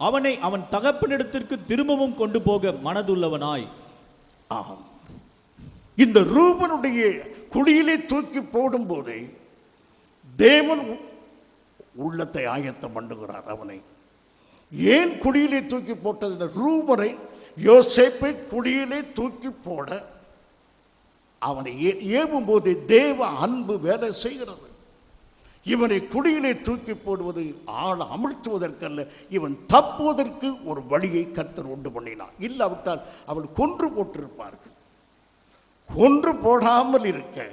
அவனை அவன் தகப்பனிடத்திற்கு திரும்பவும் கொண்டு போக மனதுள்ளவனாய். ஆம், இந்த ரூபனுடைய குழியிலே தூக்கி போடும்போதே தேவன் உள்ளத்தை ஆயத்தம் பண்ணுகிறார். அவனை ஏன் குழியிலே தூக்கி போட்டது? ரூபனை, யோசேப்பை குழியிலே தூக்கி போட அவனை ஏவும் போது தேவ அன்பு வேலை செய்கிறது. இவனை குழியிலே தூக்கி போடுவது ஆள் அமிழ்த்துவதற்கல்ல, இவன் தப்புவதற்கு ஒரு வழியை கர்த்தர் உண்டு பண்ணினார். இல்லாவிட்டால் அவன் கொன்று போட்டிருப்பார்கள். கொன்று போடாமல் இருக்க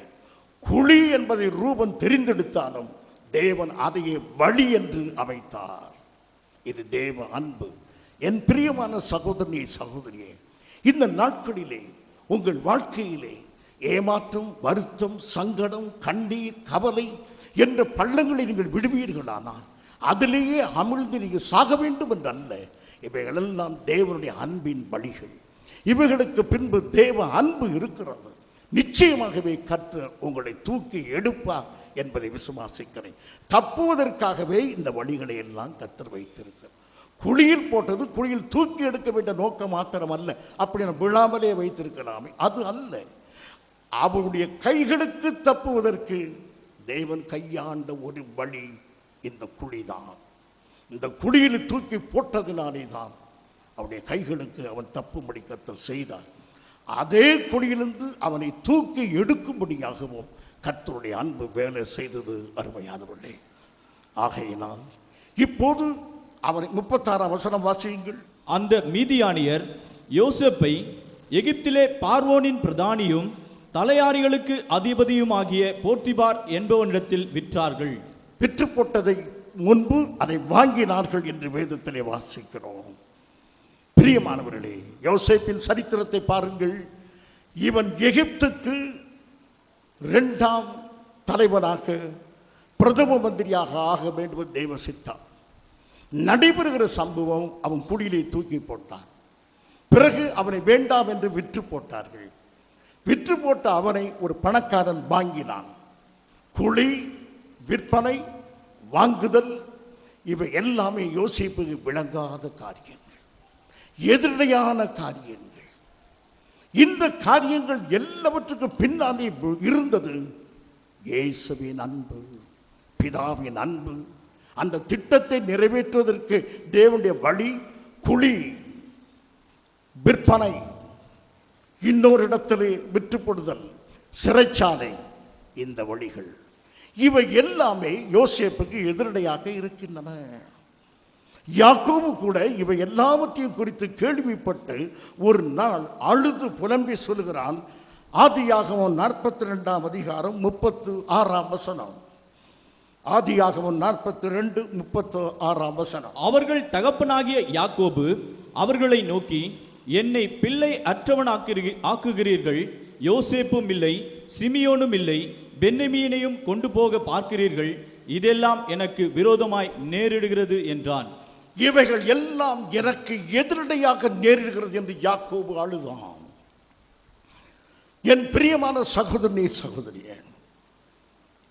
குழி என்பதை ரூபன் தெரிந்தெடுத்தாலும் தேவன் அதையே வழி என்று அமைத்தார். இது தேவ அன்பு. என் பிரியமான சகோதரனே, சகோதரியே, இந்த நாட்களிலே உங்கள் வாழ்க்கையிலே ஏமாற்றம், வருத்தம், சங்கடம், கண்ணீர், கவலை என்ற பள்ளங்களை நீங்கள் விடுவீர்களானால் அதிலேயே அமிழ்ந்து நீங்கள் சாக வேண்டும் என்றல்ல. இவைகளெல்லாம் தேவனுடைய அன்பின் வழிகள். இவைகளுக்கு பின்பு தேவ அன்பு இருக்கிறது. நிச்சயமாகவே கர்த்தர் உங்களை தூக்கி எடுப்பார் என்பதை விசுவாசிக்கிறேன். தப்புவதற்காகவே இந்த வழிகளை எல்லாம் கர்த்தர் வைத்திருக்கிறார். குழியில் போட்டது குழியில் தூக்கி எடுக்க வேண்டிய நோக்கம் மாத்திரம் அல்ல, அப்படி நான் விழாமலே வைத்திருக்கலாமே, அது அல்ல. அவருடைய கைகளுக்கு தப்புவதற்கு தேவன் கையாண்ட ஒரு வழி இந்த குழிதான். இந்த குழியில் தூக்கி போட்டதினாலே தான் அவருடைய கைகளுக்கு அவன் தப்பும்படி கர்த்தர் செய்தார். அதே குழியிலிருந்து அவனை தூக்கி எடுக்கும்படியாகவும் கர்த்தருடைய அன்பு வேலை செய்தது. அருமையானவர்களே, ஆகையினால் இப்போது அவனை 36ஆம் வசனம் வாசியுங்கள். அந்த மீதியானியர் யோசேப்பை எகிப்திலே பார்வோனின் பிரதானியும் தலையாரிகளுக்கு அதிபதியுமாகிய போர்த்திபார் என்பவனிடத்தில் விற்றார்கள். விற்று போட்டதை முன்பு அதை வாங்கினார்கள் என்று வேதத்திலே வாசிக்கிறோம். பிரியமானவர்களே, யோசேப்பின் சரித்திரத்தை பாருங்கள். இவன் எகிப்துக்கு 2ஆம் தலைவனாக, பிரதம மந்திரியாக ஆக வேண்டும் தெய்வ சித்தம். நடைபெறுகிற சம்பவம், அவன் குடியிலே தூக்கி போட்டான். பிறகு அவனை வேண்டாம் என்று விற்று போட்டார்கள். விற்று போட்ட அவனை ஒரு பணக்காரன் வாங்கினான். குழி, விற்பனை, வாங்குதல், இவை எல்லாமே யோசேப்புக்கு விளங்காத காரியங்கள், எதிரடையான காரியங்கள். இந்த காரியங்கள் எல்லாவற்றுக்கும் பின்னாலே இருந்தது இயேசுவின் அன்பு, பிதாவின் அன்பு. அந்த திட்டத்தை நிறைவேற்றுவதற்கு தேவனுடைய வழி குழி, விற்பனை, இன்னொரு இடத்திலே விற்றுப்படுதல், சிறைச்சாலை, இந்த வழிகள் இவை எல்லாமே யோசேப்புக்கு எதிரடையாக இருக்கின்றன. யாக்கோபு கூட இவை எல்லாவற்றையும் குறித்து கேள்விப்பட்டு ஒரு நாள் அழுது புலம்பி சொல்லுகிறான். ஆதியாகமம் 42 அதிகாரம் 36 வசனம். ஆதியாகமம் 42:36 வசனம். அவர்கள் தகப்பனாகிய யாக்கோபு அவர்களை நோக்கி, என்னை பிள்ளை ஆக்குகிறீர்கள், யோசேப்பும் இல்லை, சிமியோனும் இல்லை, பென்யமீனையும் கொண்டு போக பார்க்கிறீர்கள், இதெல்லாம் எனக்கு விரோதமாய் நேரிடுகிறது என்றான். இவைகள் எல்லாம் எனக்கு எதிரடையாக நேரிடுகிறது என்று யாக்கோபு அழுதான். என் பிரியமான சகோதரனே, சகோதரியே,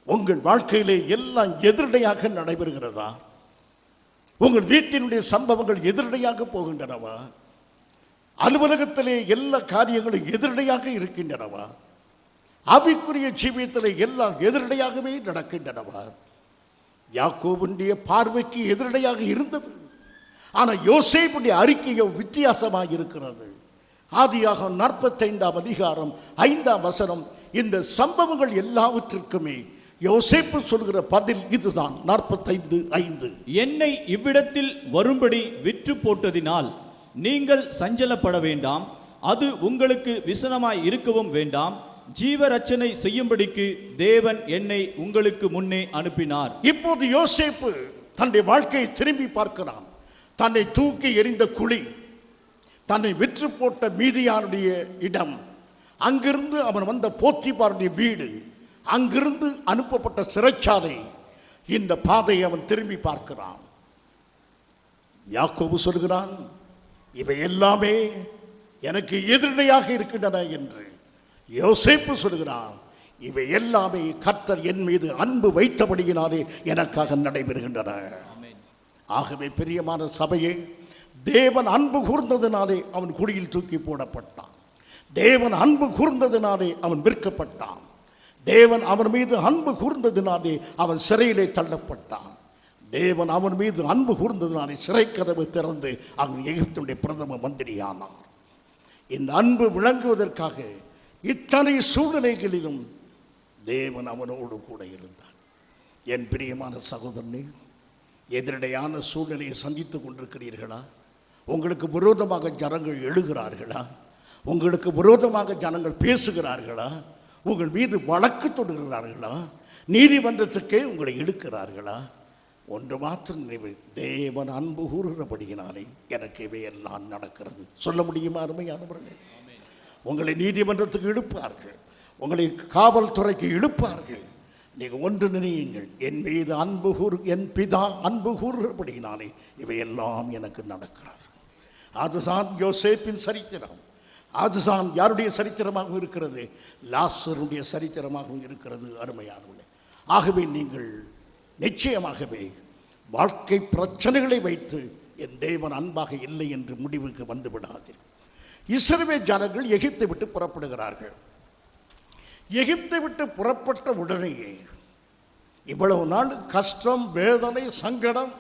உங்கள் வாழ்க்கையிலே எல்லாம் எதிரடையாக நடைபெறுகிறதா? உங்கள் வீட்டினுடைய சம்பவங்கள் எதிரடையாக போகின்றனவா? அலுவலகத்திலே எல்லா காரியங்களும் எதிரடையாக இருக்கின்றனவா? ஆவிக்குரிய ஜீவியத்திலே எல்லாம் எதிரடையாகவே நடக்கின்றனவா? யாக்கோபுடைய பார்வைக்கு எதிரடையாக இருந்தது. ஆனால் யோசேப்புடைய அறிக்கையோ வித்தியாசமாக இருக்கிறது. ஆதியாகமம் 45 அதிகாரம் 5 வசனம். இந்த சம்பவங்கள் எல்லாவற்றிற்குமே யோசேப்பு சொல்கிற பதில் இதுதான். 45:5. என்னை இவ்விடத்தில் வரும்படி விற்று போட்டதினால் நீங்கள் சஞ்சலப்பட வேண்டாம், அது உங்களுக்கு விசனமாய் இருக்கவும் வேண்டாம். ஜீவரட்சனை செய்யும்படிக்கு தேவன் என்னை உங்களுக்கு முன்னே அனுப்பினார். இப்போது யோசேப்பு தன்னுடைய வாழ்க்கையை திரும்பி பார்க்கிறான். தன்னை தூக்கி எறிந்த குழி, தன்னை விற்று போட்ட மீதியானுடைய இடம், அங்கிருந்து அவன் வந்த போத்திபாருடைய வீடு, அங்கிருந்து அனுப்பப்பட்ட சிறைச்சாலை, இந்த பாதையை அவன் திரும்பி பார்க்கிறான். யாக்கோபு சொல்கிறான், இவை எல்லாமே எனக்கு எதிரடையாக இருக்கின்றன என்று. யோசேப்பு சொல்கிறான், இவை எல்லாமே கர்த்தர் என் மீது அன்பு வைத்தபடியினாலே எனக்காக நடைபெறுகின்றன. ஆகவே பிரியமான சபையே, தேவன் அன்பு கூர்ந்ததினாலே அவன் குழியில் தூக்கி போடப்பட்டான். தேவன் அன்பு கூர்ந்ததினாலே அவன் விற்கப்பட்டான். தேவன் அவன் மீது அன்பு கூர்ந்ததினாலே அவன் சிறையிலே தள்ளப்பட்டான். தேவன் அவன் மீது அன்பு கூர்ந்ததினாலே சிறை கதவு திறந்து அவன் எகிப்துடைய பிரதம மந்திரியானார். இந்த அன்பு விளங்குவதற்காக இத்தனை சூழ்நிலைகளிலும் தேவன் அவனோடு கூட இருந்தார். என் பிரியமான சகோதரனே, எதிரடையான சூழ்நிலையை சந்தித்து கொண்டிருக்கிறீர்களா? உங்களுக்கு விரோதமாக ஜனங்கள் எழுகிறார்களா? உங்களுக்கு விரோதமாக ஜனங்கள் பேசுகிறார்களா? உங்கள் மீது வழக்கு தொடுகிறார்களா? நீதிமன்றத்துக்கே உங்களை இழுக்கிறார்களா? ஒன்று மாத்திரம் நினைவு, தேவன் அன்பு கூறுகிறபடியினாலே எனக்கு இவையெல்லாம் நடக்கிறது. சொல்ல முடியுமா அருமையானவர்களே? உங்களை நீதிமன்றத்துக்கு இழுப்பார்கள், உங்களை காவல்துறைக்கு இழுப்பார்கள். நீங்கள் ஒன்று நினையுங்கள், என் மீது அன்பு என் பிதா அன்பு கூறுகிறபடியினாலே இவையெல்லாம் எனக்கு நடக்கிறது. அதுதான் யோசேப்பின் சரித்திரம். அதுதான் யாருடைய சரித்திரமாகவும் இருக்கிறது? லாசருடைய சரித்திரமாகவும் இருக்கிறது. அருமையானவர்களே, ஆகவே நீங்கள் நிச்சயமாகவே வாழ்க்கை பிரச்சனைகளை வைத்து என் தேவன் அன்பாக இல்லை என்று முடிவுக்கு வந்து விடாதீர்கள். இஸ்ரவேல் ஜனங்கள் எகிப்தை விட்டு புறப்படுகிறார்கள். எகிப்தை விட்டு புறப்பட்ட உடனேயே இவ்வளவு நாள் கஷ்டம், வேதனை, சங்கடம்,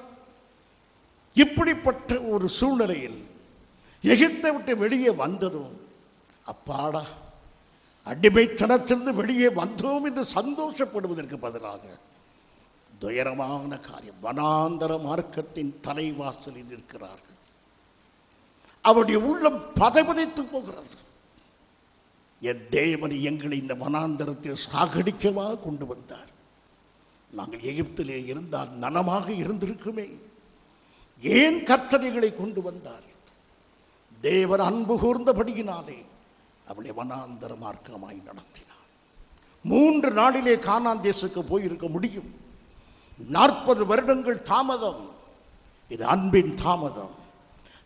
இப்படிப்பட்ட ஒரு சூழ்நிலையில் எகிப்தை விட்டு வெளியே வந்ததும், அப்பாடா அடிமைத்தனத்திலிருந்து வெளியே வந்தோம் என்று சந்தோஷப்படுவதற்கு பதிலாக துயரமான காரியம், வனாந்தர மார்க்கத்தின் தலைவாசலில் இருக்கிறார்கள். அவருடைய உள்ளம் பதைபதைத்து போகிறது. என் தேவன் எங்களை இந்த வனாந்தரத்தில் சாகடிக்கவா கொண்டு வந்தார்? நாங்கள் எகிப்திலே இருந்தால் நலமாக இருந்திருக்குமே. ஏன் கர்த்தனைகளை கொண்டு வந்தார்? தேவன் அன்பு கூர்ந்தபடியினாலே அவளை வனாந்தர மார்க்கமாய் நடத்தினார். 3 நாளிலே கானான் தேசத்துக்கு போயிருக்க முடியும். 40 வருடங்கள் தாமதம். இது அன்பின் தாமதம்.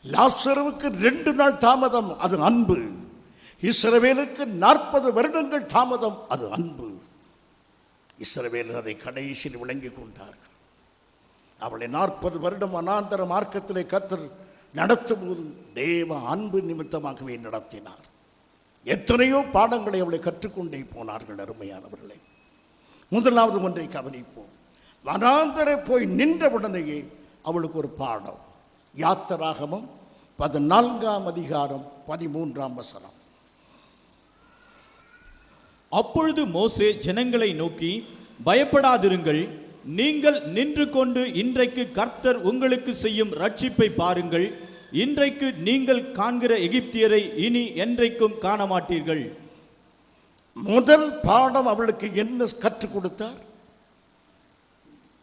லாசருவுக்கு 2 நாள் தாமதம், அது அன்பு. இஸ்ரவேலுக்கு 40 வருடங்கள் தாமதம், அது அன்பு. இஸ்ரவேலர் அதை கடைசியில் விளங்கி கொண்டார்கள். அவளை 40 வருடம் வனாந்தர மார்க்கத்திலே கர்த்தர் நடத்தும் போது தேவ அன்பு நிமித்தமாகவே நடத்தினார். எத்தனையோ பாடங்களை அவளை கற்றுக்கொண்டே போனார்கள். அருமையானவர்களே, முதலாவது ஒன்றை கவனிப்போம். வனாந்தர போய் நின்றவுடனேயே அவளுக்கு ஒரு பாடம். யாத்திராகமம் 14ஆம் அதிகாரம் 13ஆம் வசனம். அப்பொழுது மோசே ஜனங்களை நோக்கி, பயப்படாதிருங்கள், நீங்கள் நின்று கொண்டு இன்றைக்கு கர்த்தர் உங்களுக்கு செய்யும் ரட்சிப்பை பாருங்கள். இன்றைக்கு நீங்கள் காண்கிற எகிப்தியரை இனி என்றைக்கும் காண மாட்டீர்கள். முதல் பாடம் அவளுக்கு என்ன கற்றுக் கொடுத்தார்?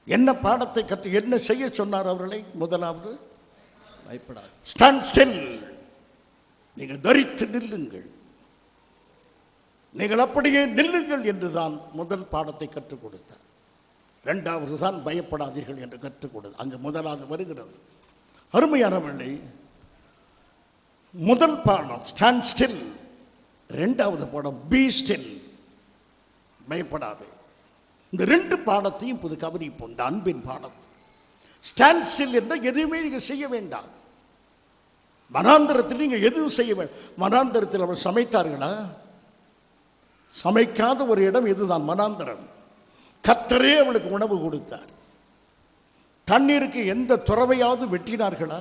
என்ன பாடத்தை என்ன செய்ய சொன்னார் அவர்களை? முதலாவது, பயப்படாது, ஸ்டாண்ட் ஸ்டில், நீங்கள் தரித்து நில்லுங்கள், நீங்கள் அப்படியே நில்லுங்கள் என்றுதான் முதல் பாடத்தை கற்றுக் கொடுத்தார். இரண்டாவது தான் பயப்படாதீர்கள் என்று கற்றுக் கொடுத்தார். அங்கு முதலாவது வருகிறது. அருமையானவர்களே, முதல் பாடம் ஸ்டாண்ட் ஸ்டில், இரண்டாவது பாடம் பி ஸ்டில், பயப்படாது. இந்த 2 பாடத்தையும் இப்போது கவனிப்போம். இந்த அன்பின் பாடம். ஸ்டாண்ட் ஸ்டில் என்றால் எதுவுமே நீங்கள் செய்ய வேண்டாம். மனாந்தரத்தில் நீங்கள் எதுவும் செய்ய வேண்டாம். மனாந்தரத்தில் அவர் சமைத்தார்களா? சமைக்காத ஒரு இடம் இதுதான் மனாந்தரம். கர்த்தரே அவளுக்கு உணவு கொடுத்தார். தண்ணீருக்கு எந்த துறவையாவது வெட்டினார்களா?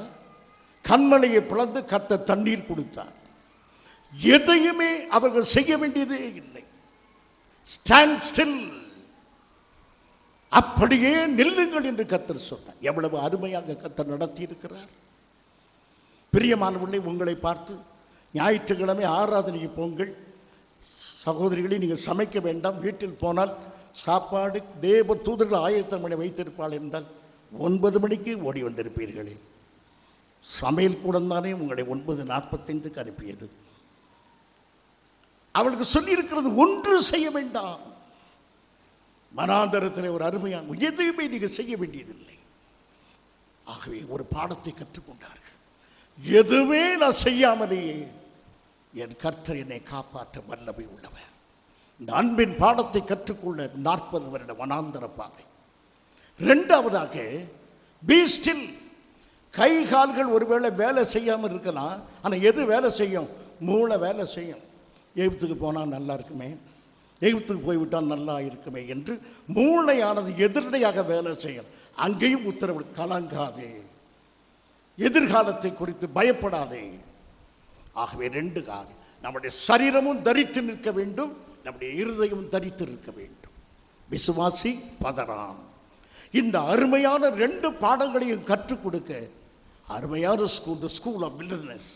கண்மலையை பிளந்து கர்த்தர் தண்ணீர் கொடுத்தார். எதையுமே அவர்கள் செய்ய வேண்டியதே இல்லை. ஸ்டாண்ட் ஸ்டில், அப்படியே நில்லுங்கள் என்று கர்த்தர் சொன்னார். எவ்வளவு அருமையாக கர்த்தர் நடத்தி இருக்கிறார். பிரியமானவர்களே, உங்களை பார்த்து ஞாயிற்றுக்கிழமை ஆராதனைக்கு போங்கள், சகோதரிகளை நீங்கள் சமைக்க வேண்டாம், வீட்டில் போனால் சாப்பாடு தேவ தூதர்கள் ஆயத்தம் பண்ணி வைத்திருப்பாள் என்றால் 9 மணிக்கு ஓடி வந்திருப்பீர்களே. சமையல் கூட தானே உங்களை 9:45க்கு அனுப்பியது. அவளுக்கு சொல்லியிருக்கிறது ஒன்று செய்ய வேண்டாம். மனாந்தரத்தில் ஒரு அருமையான எதையுமே நீங்கள் செய்ய வேண்டியதில்லை. ஆகவே ஒரு பாடத்தை கற்றுக்கொண்டார்கள். எதுவுமே நான் செய்யாமலேயே என் கர்த்தர் என்னை காப்பாற்ற வல்லமை உள்ளவர். இந்த அன்பின் பாடத்தை கற்றுக்கொள்ள 40 வருட வனாந்தர பாதை. இரண்டாவதாக பி ஸ்டில், கை கால்கள் ஒருவேளை வேலை செய்யாமல் இருக்கலாம், ஆனால் எது வேலை செய்யும்? மூளை வேலை செய்யும். எகிப்துக்கு போனால் நல்லா இருக்குமே, எகிப்துக்கு போய்விட்டால் நல்லா இருக்குமே என்று மூளையானது எதிரடையாக வேலை செய்யும். அங்கேயும் உத்தரவு, கலங்காதே, எதிர்காலத்தை குறித்து பயப்படாதே. ஆகவே 2 காரியம், நம்முடைய சரீரமும் தரித்து நிற்க வேண்டும், நம்முடைய இருதயமும் தரித்து இருக்க வேண்டும். விசுவாசி பதறான். இந்த அருமையான 2 பாடங்களையும் கற்றுக் கொடுக்க அருமையான ஸ்கூல் ஆஃப் வில்டர்னஸ்,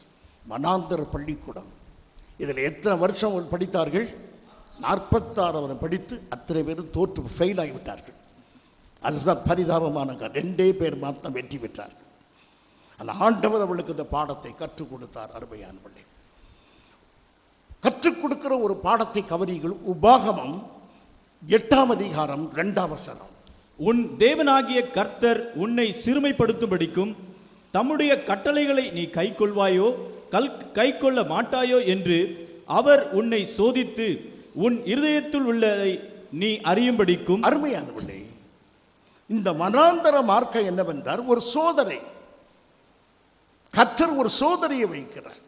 வனாந்தர பள்ளிக்கூடம். இதில் எத்தனை வருஷம் படித்தார்கள்? 46 வருடம் படித்து அத்தனை பேரும் தோற்று ஃபெயில் ஆகிவிட்டார்கள். அதுதான் பரிதாபமான 2 பேர் மாத்திரம் வெற்றி பெற்றார்கள். அந்த ஆண்டவர் அவளுக்கு இந்த பாடத்தை கற்றுக் கொடுத்தார். அருமையானவர்களே, கற்றுக் கொடுக்கிற ஒரு பாடத்தை கவனிகள். உபாகமம் 8ஆம் அதிகாரம் 2ஆம் வசனம். உன் தேவனாகிய கர்த்தர் உன்னை சிறுமைப்படுத்தும்படிக்கும் தம்முடைய கட்டளைகளை நீ கைக்கொள்வாயோ கைக்கொள்ள மாட்டாயோ என்று அவர் உன்னை சோதித்து உன் இருதயத்தில் உள்ளதை நீ அறியும்படிக்கும். அருமையானவர்களே, இந்த வனாந்தர மார்க்கம் என்னவென்றால் ஒரு சோதனை. கர்த்தர் ஒரு சோதனையை வைக்கிறார்.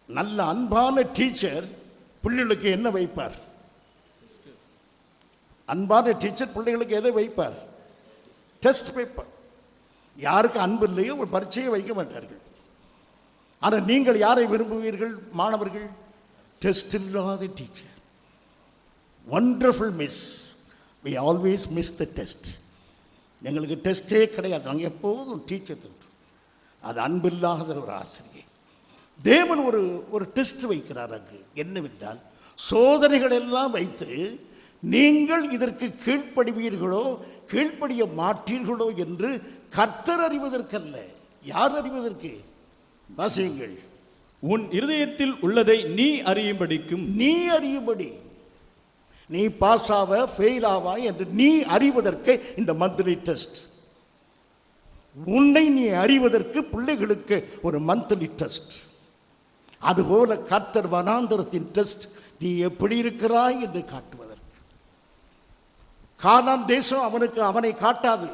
நல்ல அன்பான டீச்சர் பிள்ளைகளுக்கு என்ன வைப்பார்? அன்பான டீச்சர் பிள்ளைகளுக்கு எதை வைப்பார்? Test paper. யாருக்கு அன்பு இல்லையோ ஒரு பரீட்சையை வைக்க மாட்டார்கள். ஆனால் நீங்கள் யாரை விரும்புவீர்கள் மாணவர்கள்? டெஸ்ட் இல்லாத teacher. Wonderful miss, we always miss the test. எங்களுக்கு டெஸ்டே கிடையாது, நாங்கள் எப்போதும் டீச்சர் தந்து. அது அன்பில்லாத ஒரு ஆசிரியை. தேவன் ஒரு டெஸ்ட் வைக்கிறார். அங்கு என்னவென்றால் சோதனைகள் எல்லாம் வைத்து நீங்கள் இதற்கு கீழ்ப்படுவீர்களோ கீழ்ப்படிய மாட்டீர்களோ என்று கர்த்தர் அறிவதற்கல்ல. யார் அறிவதற்கு? வாசியுங்கள். உன் இருதயத்தில் உள்ளதை நீ அறியும்படிக்கும். நீ அறியும்படி, நீ பாஸ் ஆவ ஃபெயில் ஆவா என்று நீ அறிவதற்கு இந்த மந்த்லி டெஸ்ட். உன்னை நீ அறிவதற்கு பிள்ளைகளுக்கு ஒரு மந்த்லி டெஸ்ட். அதுபோல கர்த்தர் வனாந்தரத்தின் டெஸ்ட், நீ எப்படி இருக்கிறாய் என்று காட்டுவதற்கு. கானான் தேசம் அவனை காட்டாது.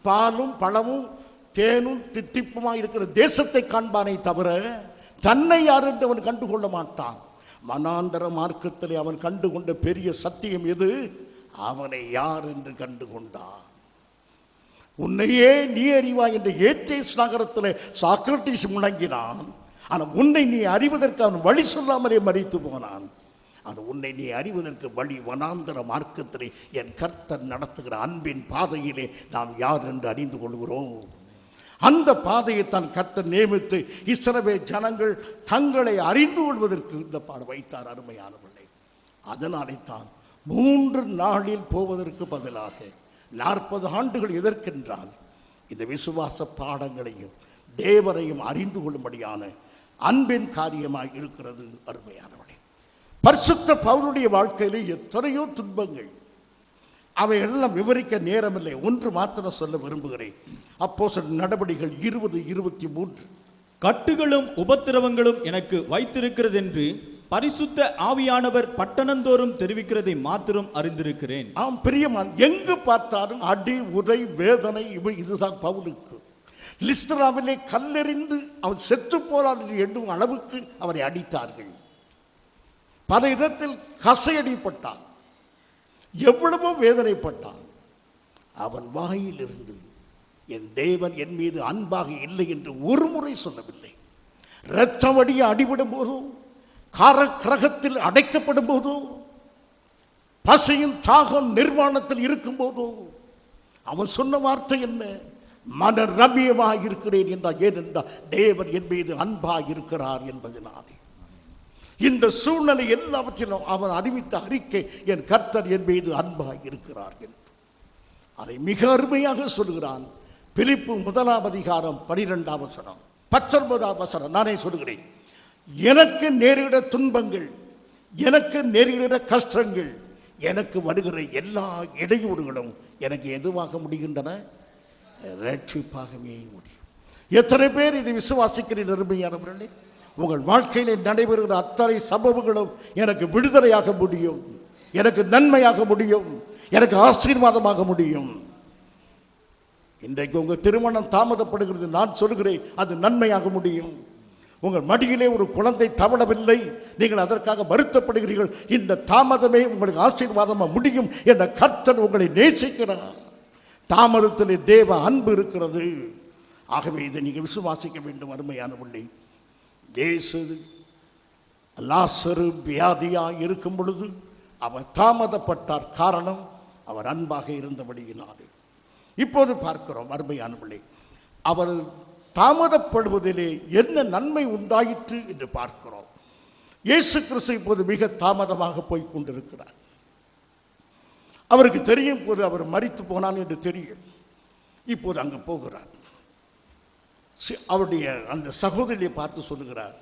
பாலும் பழமும் தேனும் தித்திப்புமாய் இருக்கிற தேசத்தை காண்பானே தவிர தன்னை யார் என்று அவன் கண்டுகொள்ள மாட்டான். மனாந்தர மார்க்கத்திலே அவன் கண்டுகொண்ட பெரிய சத்தியம் எது? அவனை யார் என்று கண்டுகொண்டான். உன்னையே நீ அறிவாய் என்ற ஏத்தேஸ் நகரத்தில் சாக்ரட்டிஸ் முழங்கினான். ஆனால் உன்னை நீ அறிவதற்கு அவன் வழி சொல்லாமலே மரித்து போனான். ஆனால் உன்னை நீ அறிவதற்கு வழி வனாந்தர மார்க்கத்திலே என் கர்த்தர் நடத்துகிற அன்பின் பாதையிலே நாம் யார் என்று அறிந்து கொள்கிறோம். அந்த பாதையை தான் கர்த்தர் நியமித்து இஸ்ரவேல் ஜனங்கள் தங்களை அறிந்து கொள்வதற்கு இந்த பாடு வைத்தார். அருமையானவர்களே, அதனாலே தான் 3 நாளில் போவதற்கு பதிலாக 40 ஆண்டுகள் எதற்கென்றால் இந்த விசுவாச பாடங்களையும் தேவரையும் அறிந்து கொள்ளும்படியான அன்பின் காரியமாக இருக்கிறது. அருமையானவர்களே, பரிசுத்த பவுலுடைய வாழ்க்கையிலே எத்தனையோ துன்பங்கள், அவையெல்லாம் விவரிக்க நேரமில்லை. ஒன்று மாத்திரம் சொல்ல விரும்புகிறேன். அப்போஸ்தலர் நடபடிகள் 20:23. கட்டுகளும் உபத்திரவங்களும் எனக்கு வைத்திருக்கிறது என்று பரிசுத்த ஆவியானவர் பட்டணந்தோறும் தெரிவிக்கிறதை மாத்திரம் அறிந்திருக்கிறேன். ஆம் பிரியமான், எங்கு பார்த்தாலும் அடி உதை வேதனை. இதுதான் பவுலுக்கு. லிஸ்திராவிலே கல்லெறிந்து அவன் செத்து போறான் என்று எண்ணும் அளவுக்கு அவரை அடித்தார்கள். பல விதத்தில் கசையடிப்பட்டான், எவ்வளவோ வேதனைப்பட்டான். அவன் வாயிலிருந்து என் தேவன் என் மீது அன்பாக இல்லை என்று ஒரு முறை சொல்லவில்லை. இரத்தம் வடிய அடிபடும் போதோ, காரக்கிரகத்தில் அடைக்கப்படும் போதோ, பசியும் தாகம் நிர்வாணத்தில் இருக்கும் போதோ அவன் சொன்ன வார்த்தை என்ன? மன ரம்யமாக இருக்கிறேன் என்றால். ஏனென்றால் தேவன் என் மீது அன்பாக இருக்கிறார் என்பதனாலே. இந்த சூழ்நிலை எல்லாவற்றிலும் அவன் அறிவித்த அறிக்கை, என் கர்த்தர் என் மீது அன்பாக இருக்கிறார் என்று. அதை மிக அருமையாக சொல்கிறான். பிலிப்பு 1 அதிகாரம் 12 வசனம் 19 வசனம். நானே சொல்கிறேன், எனக்கு நேரிட துன்பங்கள், எனக்கு நேரிட கஷ்டங்கள், எனக்கு வருகிற எல்லா இடையூறுகளும் எனக்கு எதுவாக முடிகின்றன? ரட்சிப்பாகவே முடியும். எத்தனை பேர் இதை விசுவாசிக்கிறீர்கள்? அருமையானவர்களே, உங்கள் வாழ்க்கையிலே நடைபெறுகிற அத்தனை சம்பவங்களும் எனக்கு விடுதலையாக முடியும், எனக்கு நன்மையாக முடியும், எனக்கு ஆசீர்வாதமாக முடியும். இன்றைக்கு உங்கள் திருமணம் தாமதப்படுகிறது, நான் சொல்கிறேன் அது நன்மையாக முடியும். உங்கள் மடியிலே ஒரு குழந்தை தவழவில்லை, நீங்கள் அதற்காக வருத்தப்படுகிறீர்கள். இந்த தாமதமே உங்களுக்கு ஆசீர்வாதமாக முடியும் என்ற கர்த்தர் உங்களை நேசிக்கிறார். தாமதத்திலே தேவ அன்பு இருக்கிறது. ஆகவே இதை நீங்கள் விசுவாசிக்க வேண்டும். அருமையானவர்களே, இயேசு லாசரு வியாதியாக இருக்கும் பொழுது அவர் தாமதப்பட்டார். காரணம், அவர் அன்பாக இருந்தபடியினாலே. இப்போது பார்க்கிறோம் அருமையானவர்களே, அவர் தாமதப்படுவதிலே என்ன நன்மை உண்டாயிற்று என்று பார்க்கிறோம். இயேசு கிறிஸ்து இப்போது மிக தாமதமாக போய் கொண்டிருக்கிறார். அவருக்கு தெரியும் போது அவர் மரித்து போனான் என்று தெரியும். இப்போது அங்கு போகிறார். அவருடைய அந்த சகோதரியை பார்த்து சொல்லுகிறார்,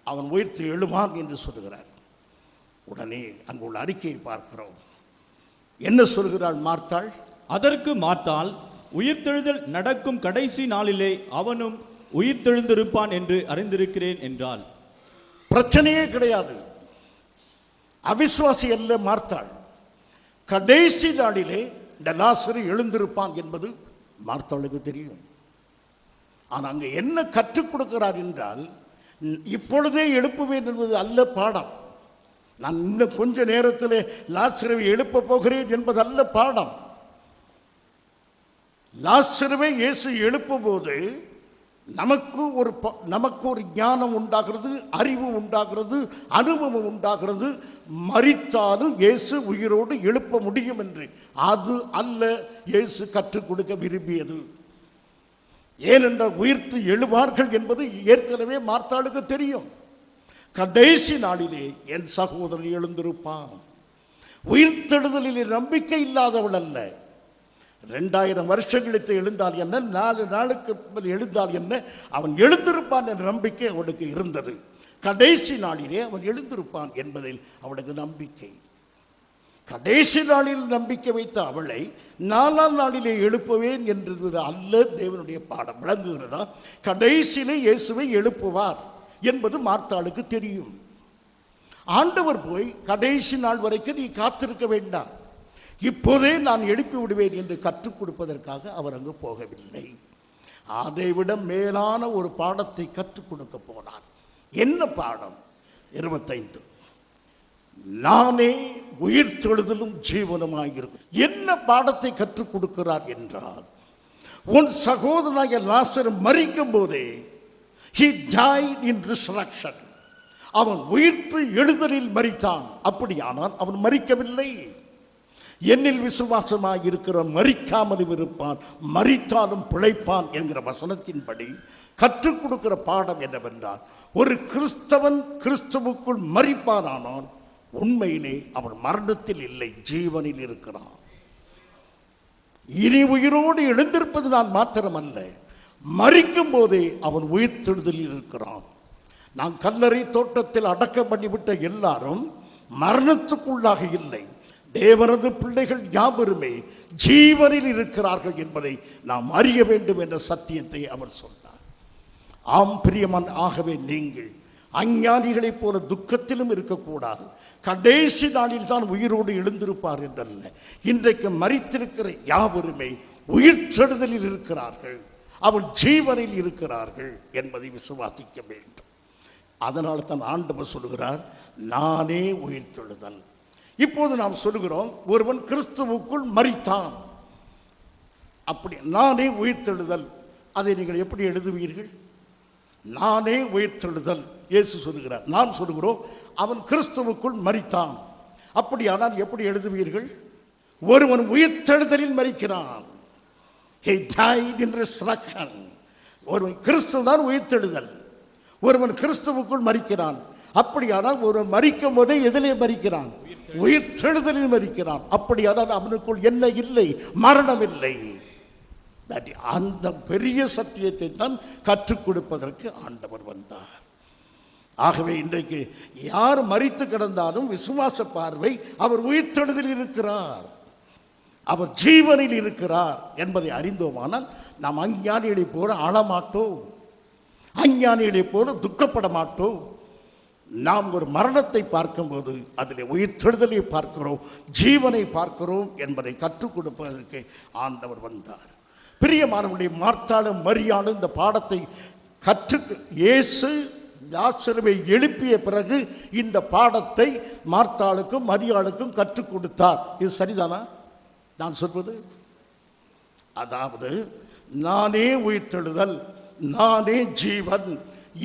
அவன் உயிர்த்து எழுவான் என்று சொல்லுகிறார். உடனே அங்கு உள்ள அறிக்கையை பார்க்கிறோம். என்ன சொல்கிறாள் மார்த்தாள்? அதற்கு மார்த்தாள், உயிர்த்தெழுதல் நடக்கும் கடைசி நாளிலே அவனும் உயிர்த்தெழுந்திருப்பான் என்று அறிந்திருக்கிறேன் என்றாள். பிரச்சனையே கிடையாது. அவிசுவாசி அல்ல மார்த்தாள். கடைசி நாளிலே இந்த லாசரு எழுந்திருப்பான் என்பது மார்த்தாளுக்கு தெரியும். ஆனால் அங்கே என்ன கற்றுக் கொடுக்கிறார் என்றால், இப்பொழுதே எழுப்புவேன் என்பது அல்ல பாடம். நான் இன்னும் கொஞ்ச நேரத்தில் லாசருவை எழுப்ப போகிறேன் என்பது அல்ல பாடம். லாசருவை இயேசு எழுப்பும் போது நமக்கு ஒரு ஞானம் உண்டாகிறது, அறிவு உண்டாகிறது, அனுபவம் உண்டாகிறது. மரித்தாலும் இயேசு உயிரோடு எழுப்ப முடியும் என்று. அது அல்ல இயேசு கற்றுக் கொடுக்க விரும்பியது. ஏனென்றால் உயிர்த்து எழுவார்கள் என்பது ஏற்கனவே மார்த்தாளுக்கு தெரியும். கடைசி நாளிலே என் சகோதரன் எழுந்திருப்பான். உயிர்த்தெழுதலிலே நம்பிக்கை இல்லாதவள் அல்ல. 2000 வருஷங்களுக்கு எழுந்தால் என்ன, 4 நாளுக்கு எழுந்தால் என்ன, அவன் எழுந்திருப்பான் என்ற நம்பிக்கை அவனுக்கு இருந்தது. கடைசி நாளிலே அவன் எழுந்திருப்பான் என்பதில் அவனுக்கு நம்பிக்கை. கடைசி நாளில் நம்பிக்கை வைத்த அவளை 4ஆம் நாளிலே எழுப்புவேன் என்பது அல்ல தேவனுடைய பாடம். விளங்குகிறதா? கடைசியிலே இயேசுவை எழுப்புவார் என்பது மார்த்தாளுக்கு தெரியும். ஆண்டவர் போய் கடைசி நாள் வரைக்கும் நீ காத்திருக்க வேண்டாம், இப்போதே நான் எழுப்பி விடுவேன் என்று கற்றுக் கொடுப்பதற்காக அவர் அங்கு போகவில்லை. அதைவிட மேலான ஒரு பாடத்தை கற்றுக் கொடுக்க போனார். என்ன பாடம்? 25, நானே உயிர்த்தெழுதலும் ஜீவனுமாயிருக்கும். என்ன பாடத்தை கற்றுக் கொடுக்கிறார் என்றால், உன் சகோதரனாகிய லாசரு மரிக்கும் போதே he died in resurrection. அவன் உயிர்த்து எழுதலில் மரித்தான். அப்படியானால் அவன் மரிக்கவில்லை. என்னில் விசுவாசமாக இருக்கிற மரிக்காமலும் இருப்பான், மரித்தாலும் பிழைப்பான் என்கிற வசனத்தின்படி கற்றுக் கொடுக்கிற பாடம் என்னவென்றால், ஒரு கிறிஸ்தவன் கிறிஸ்துவுக்குள் மரிப்பானானால் உண்மையிலே அவன் மரணத்தில் இல்லை, ஜீவனில் இருக்கிறான். இனி உயிரோடு எழுந்திருப்பது நான் மாத்திரமல்ல, மரிக்கும் போதே அவன் உயிர்த்தெழுதலில் இருக்கிறான். நான் கல்லறை தோட்டத்தில் அடக்கம் பண்ணிவிட்ட எல்லாரும் மரணத்துக்குள்ளாக இல்லை, தேவனது பிள்ளைகள் யாவருமே ஜீவனில் இருக்கிறார்கள் என்பதை நாம் அறிய வேண்டும் என்ற சத்தியத்தை அவர் சொன்னார். ஆம் பிரியமான், ஆகவே நீங்கள் அஞ்ஞானிகளைப் போல துக்கத்திலும் இருக்கக்கூடாது. கடைசி நாளில் தான் உயிரோடு எழுந்திருப்பார் என்றல்ல, இன்றைக்கு மரித்திருக்கிற யாவருமே உயிர்த்தெழுதலில் இருக்கிறார்கள், அவள் ஜீவனில் இருக்கிறார்கள் என்பதை விசுவாசிக்க வேண்டும். அதனால தான் ஆண்டவர் சொல்கிறார், நானே உயிர்த்தெழுதல். இப்போது நாம் சொல்லுகிறோம், ஒருவன் கிறிஸ்துவுக்குள் மரித்தான், அப்படி நானே உயிர்த்தெழுதல். அதை நீங்கள் எப்படி எழுதுவீர்கள்? நானே உயிர்த்தெழுதல் இயேசு சொல்லுகிறார். நாம் சொல்லுகிறோம், அவன் கிறிஸ்துவுக்குள் மரித்தான். அப்படியானால் எப்படி எழுதுவீர்கள்? ஒருவன் உயிர்த்தெழுதலில் மரிக்கிறான். He died in resurrection. ஒருவன் கிறிஸ்து தான் உயிர்த்தெழுதல். ஒருவன் கிறிஸ்துவுக்குள் மரிக்கிறான். அப்படியானால் ஒருவன் மரிக்கும் போதே எதிலே மரிக்கிறான்? உயிர்த்தெழுதலில் மரிக்கிறான். அப்படியானால் அவனுக்குள் என்ன இல்லை? மரணம் இல்லை. அந்த பெரிய சத்தியத்தை தான் கற்றுக் கொடுப்பதற்கு ஆண்டவர் வந்தார். ஆகவே இன்றைக்கு யார் மரித்து கிடந்தாலும் விசுவாச பார்வை, அவர் உயிர்த்தெழுதலில் இருக்கிறார், அவர் ஜீவனில் இருக்கிறார் என்பதை அறிந்தோமானால் நாம் அஞ்ஞானிகளைப் போல அழமாட்டோம், அஞ்ஞானிகளைப் போல துக்கப்பட மாட்டோம். நாம் ஒரு மரணத்தை பார்க்கும்போது அதில் உயிர்த்தெழுதலை பார்க்கிறோம், ஜீவனை பார்க்கிறோம் என்பதை கற்றுக் கொடுப்பதற்கு ஆண்டவர் வந்தார். பிரியமானவருடைய மார்த்தாளும் மரியாளும் இந்த பாடத்தை இயேசு லாசருவை எழுப்பிய பிறகு இந்த பாடத்தை மார்த்தாளுக்கும் மரியாளுக்கும் கற்றுக் கொடுத்தார். இது சரிதானா நான் சொல்வது? அதாவது, நானே உயிர்த்தெழுதல், நானே ஜீவன்,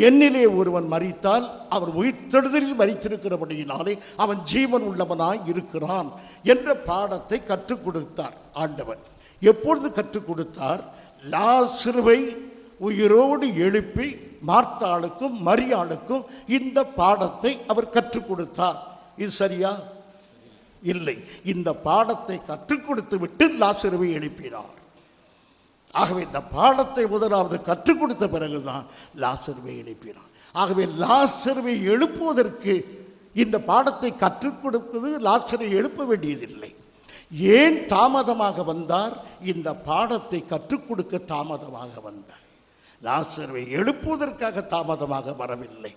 என்னிலே ஒருவன் மரித்தால் அவர் உயிர்த்தெழுதலில் மரித்திருக்கிறபடியினாலே அவன் ஜீவன் உள்ளவனாய் இருக்கிறான் என்ற பாடத்தை கற்றுக் கொடுத்தார் ஆண்டவர். எப்பொழுது கற்றுக் கொடுத்தார்? லாசருவை உயிரோடு எழுப்பி மார்த்தாளுக்கும் மரியாளுக்கும் இந்த பாடத்தை அவர் கற்றுக் கொடுத்தார். இது சரியா? இல்லை. இந்த பாடத்தை கற்றுக் கொடுத்து விட்டு லாசருவை எழுப்பினார். ஆகவே இந்த பாடத்தை முதலாவது கற்றுக் கொடுத்த பிறகுதான் லாசருவை எழுப்பினார். ஆகவே லாசருவை எழுப்புவதற்கு இந்த பாடத்தை கற்றுக் கொடுப்பது லாசரை எழுப்ப வேண்டியதில்லை. ஏன் தாமதமாக வந்தார்? இந்த பாடத்தை கற்றுக் கொடுக்க தாமதமாக வந்தார். லாசருவை எழுப்புவதற்காக தாமதமாக வரவில்லை.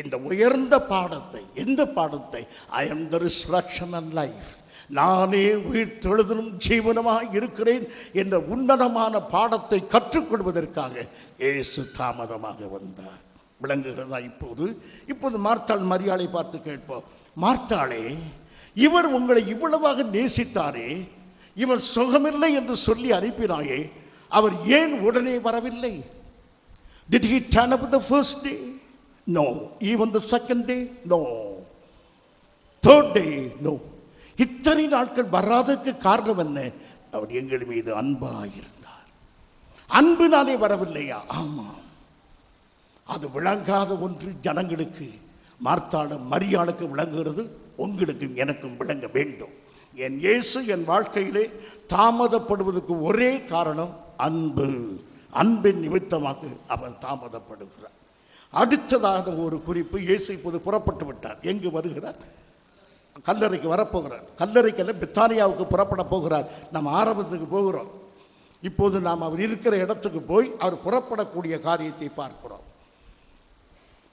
இந்த உயர்ந்த பாடத்தை, எந்த பாடத்தை? I am the resurrection and life, நானே உயிர்த்தெழுதலும் ஜீவனுமாய் இருக்கிறேன் என்ற உன்னதமான பாடத்தை கற்றுக்கொள்வதற்காக இயேசு தாமதமாக வந்தார். விளங்குகிறதா? இப்போது மார்த்தாள் மரியாளை பார்த்து கேட்போம். மார்த்தாளே, இவர் உங்களை இவ்வளவாக நேசித்தாரே, இவர் சுகமில்லை என்று சொல்லி அனுப்பினாயே, அவர் ஏன் உடனே வரவில்லை? Did he turn up the first day? No. Even the second day? No. Third day? No. இத்தனை நாட்கள் வராதற்கு காரணம் என்ன? அவர் எங்கள் மீது அன்பாயிருந்தார். அன்பினாலே வரவில்லையா? ஆமாம். அது விளங்காத ஒன்று ஜனங்களுக்கு, மார்த்தாளும் மரியாளுக்கு விளங்குகிறது, உங்களுக்கும் எனக்கும் விளங்க வேண்டும். என் இயேசு என் வாழ்க்கையிலே தாமதப்படுவதற்கு ஒரே காரணம் அன்பு. அன்பின் நிமித்தமாக அவர் தாமதப்படுகிறார். அடுத்ததாக ஒரு குறிப்பு, இயேசு இப்போது புறப்பட்டு விட்டார். எங்கு வருகிறார்? கல்லறைக்கு வரப்போகிறார். கல்லறைக்கு பெத்தானியாவுக்கு புறப்பட போகிறார். நம்ம ஆரம்பத்துக்கு போகிறோம். இப்போது நாம் அவர் இருக்கிற இடத்துக்கு போய் அவர் புறப்படக்கூடிய காரியத்தை பார்க்கிறோம்.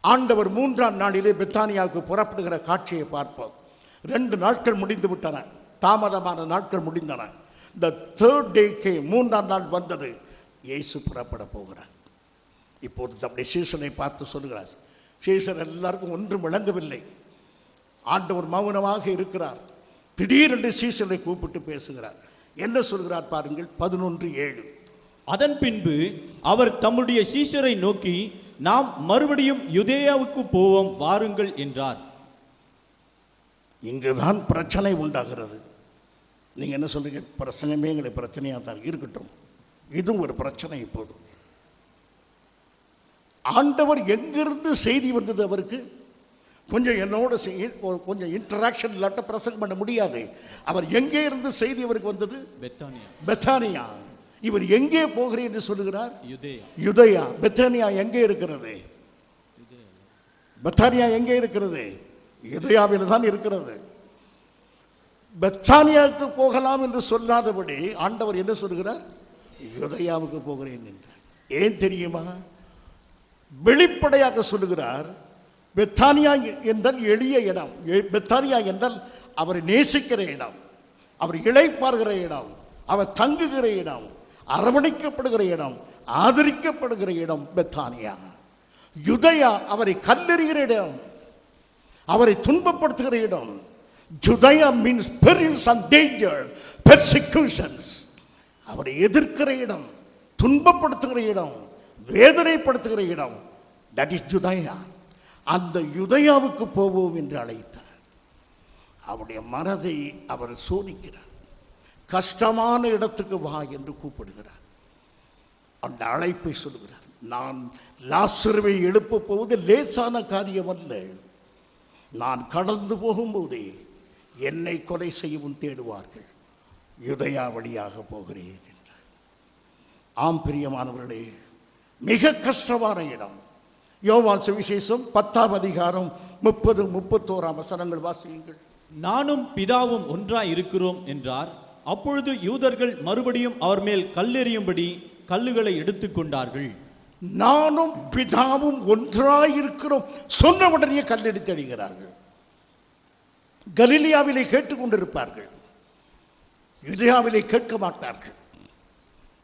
ஆண்டவர் 3ஆம் நாளிலே பெத்தானியாவுக்கு புறப்படுகிற காட்சியை பார்ப்போம். 2 நாட்கள் முடிந்து விட்டன. தாமதமான நாட்கள் முடிந்தன. இந்த தேர்ட் டேக்கு 3ஆம் நாள் வந்தது. இயேசு புறப்பட போகிறார். இப்போது தம்முடைய சீசனை பார்த்து சொல்லுகிறார். சீசன் எல்லாருக்கும் ஒன்றும் விளங்கவில்லை. ஆண்டவர் மௌனமாக இருக்கிறார். திடீரென்று சீசனை கூப்பிட்டு பேசுகிறார். என்ன சொல்கிறார் பாருங்கள், 11:7. அதன் பின்பு அவர் தம்முடைய சீஷரை நோக்கி, நாம் மறுபடியும் யூதேயாவுக்கு போவோம், வாருங்கள் என்றார். இங்குதான் பிரச்சனை உண்டாகிறது. நீங்கள் என்ன சொல்றீங்க? பிரச்சனையுமே எங்களுக்கு பிரச்சனையாக தான் இருக்கட்டும். இதுவும் ஒரு பிரச்சனை. இப்போது ஆண்டவர் எங்கிருந்து செய்தி வந்தது அவருக்கு? கொஞ்சம் என்னோட கொஞ்சம் இன்டராக்ஷன் இல்லாட்ட பிரசங்கம் பண்ண முடியாது. அவர் எங்கே இருந்து செய்தி அவருக்கு வந்தது? பெத்தானியா. இவர் எங்கே போகிறேன் என்று சொல்லுகிறார்? யூதேயா. பெத்தானியா எங்கே இருக்கிறது? பெத்தானியா எங்கே இருக்கிறது? யூதேயாவில் தான் இருக்கிறது. பெத்தானியாவுக்கு போகலாம் என்று சொல்லாதபடி ஆண்டவர் என்ன சொல்கிறார்? யூதேயாவுக்கு போகிறேன் என்றார். ஏன் தெரியுமா? வெளிப்படையாக சொல்லுகிறார். பெத்தானியா என்றால் எளிய இடம். பெத்தானியா என்றால் அவர் நேசிக்கிற இடம், அவர் இளைப்பாறுகிற இடம், அவர் தங்குகிற இடம், அரவணைக்கப்படுகிற இடம், ஆதரிக்கப்படுகிற இடம் பெத்தானியா. யூதேயா அவரை கல்லெறிகிற இடம், அவரை துன்பப்படுத்துகிற இடம். யூதேயா மீன்ஸ் பெரில்ஸ் அண்ட் டேஞ்சர், பெர்சிக்யூஷன்ஸ். அவரை எதிர்க்கிற இடம், துன்பப்படுத்துகிற இடம், வேதனைப்படுத்துகிற இடம். தட் இஸ் யூதேயா. அந்த யூதேயாவுக்கு போவோம் என்று அழைத்தார். அவருடைய மனதை அவர் சோதிக்கிறார். கஷ்டமான இடத்துக்கு வா என்று கூப்பிடுகிறார். அந்த அழைப்பை சொல்லுகிறார். நான் லாசருவை எழுப்ப போவது லேசான காரியம் அல்ல. நான் கடந்து போகும்போதே என்னை கொலை செய்யவும் தேடுவார்கள். யூதேயா வழியாக போகிறேன் என்றார். ஆம் பிரியமானவர்களே, மிக கஷ்டமான இடம். யோவான் சுவிசேஷம் 10ஆம் அதிகாரம் 30-31 வசனங்கள் வாசியுங்கள். நானும் பிதாவும் ஒன்றாய் இருக்கிறோம் என்றார். அப்பொழுது யூதர்கள் மறுபடியும் அவர் மேல் கல்லெறியும்படி கல்லுகளை எடுத்துக்கொண்டார்கள். நானும் பிதாவும் ஒன்றாய் இருக்கிறோம் சொன்ன உடனே கல்லெடுத்து அடிக்கிறார்கள். கலிலியாவிலே கேட்டுக்கொண்டிருப்பார்கள், யூதேயாவிலே கேட்க மாட்டார்கள்.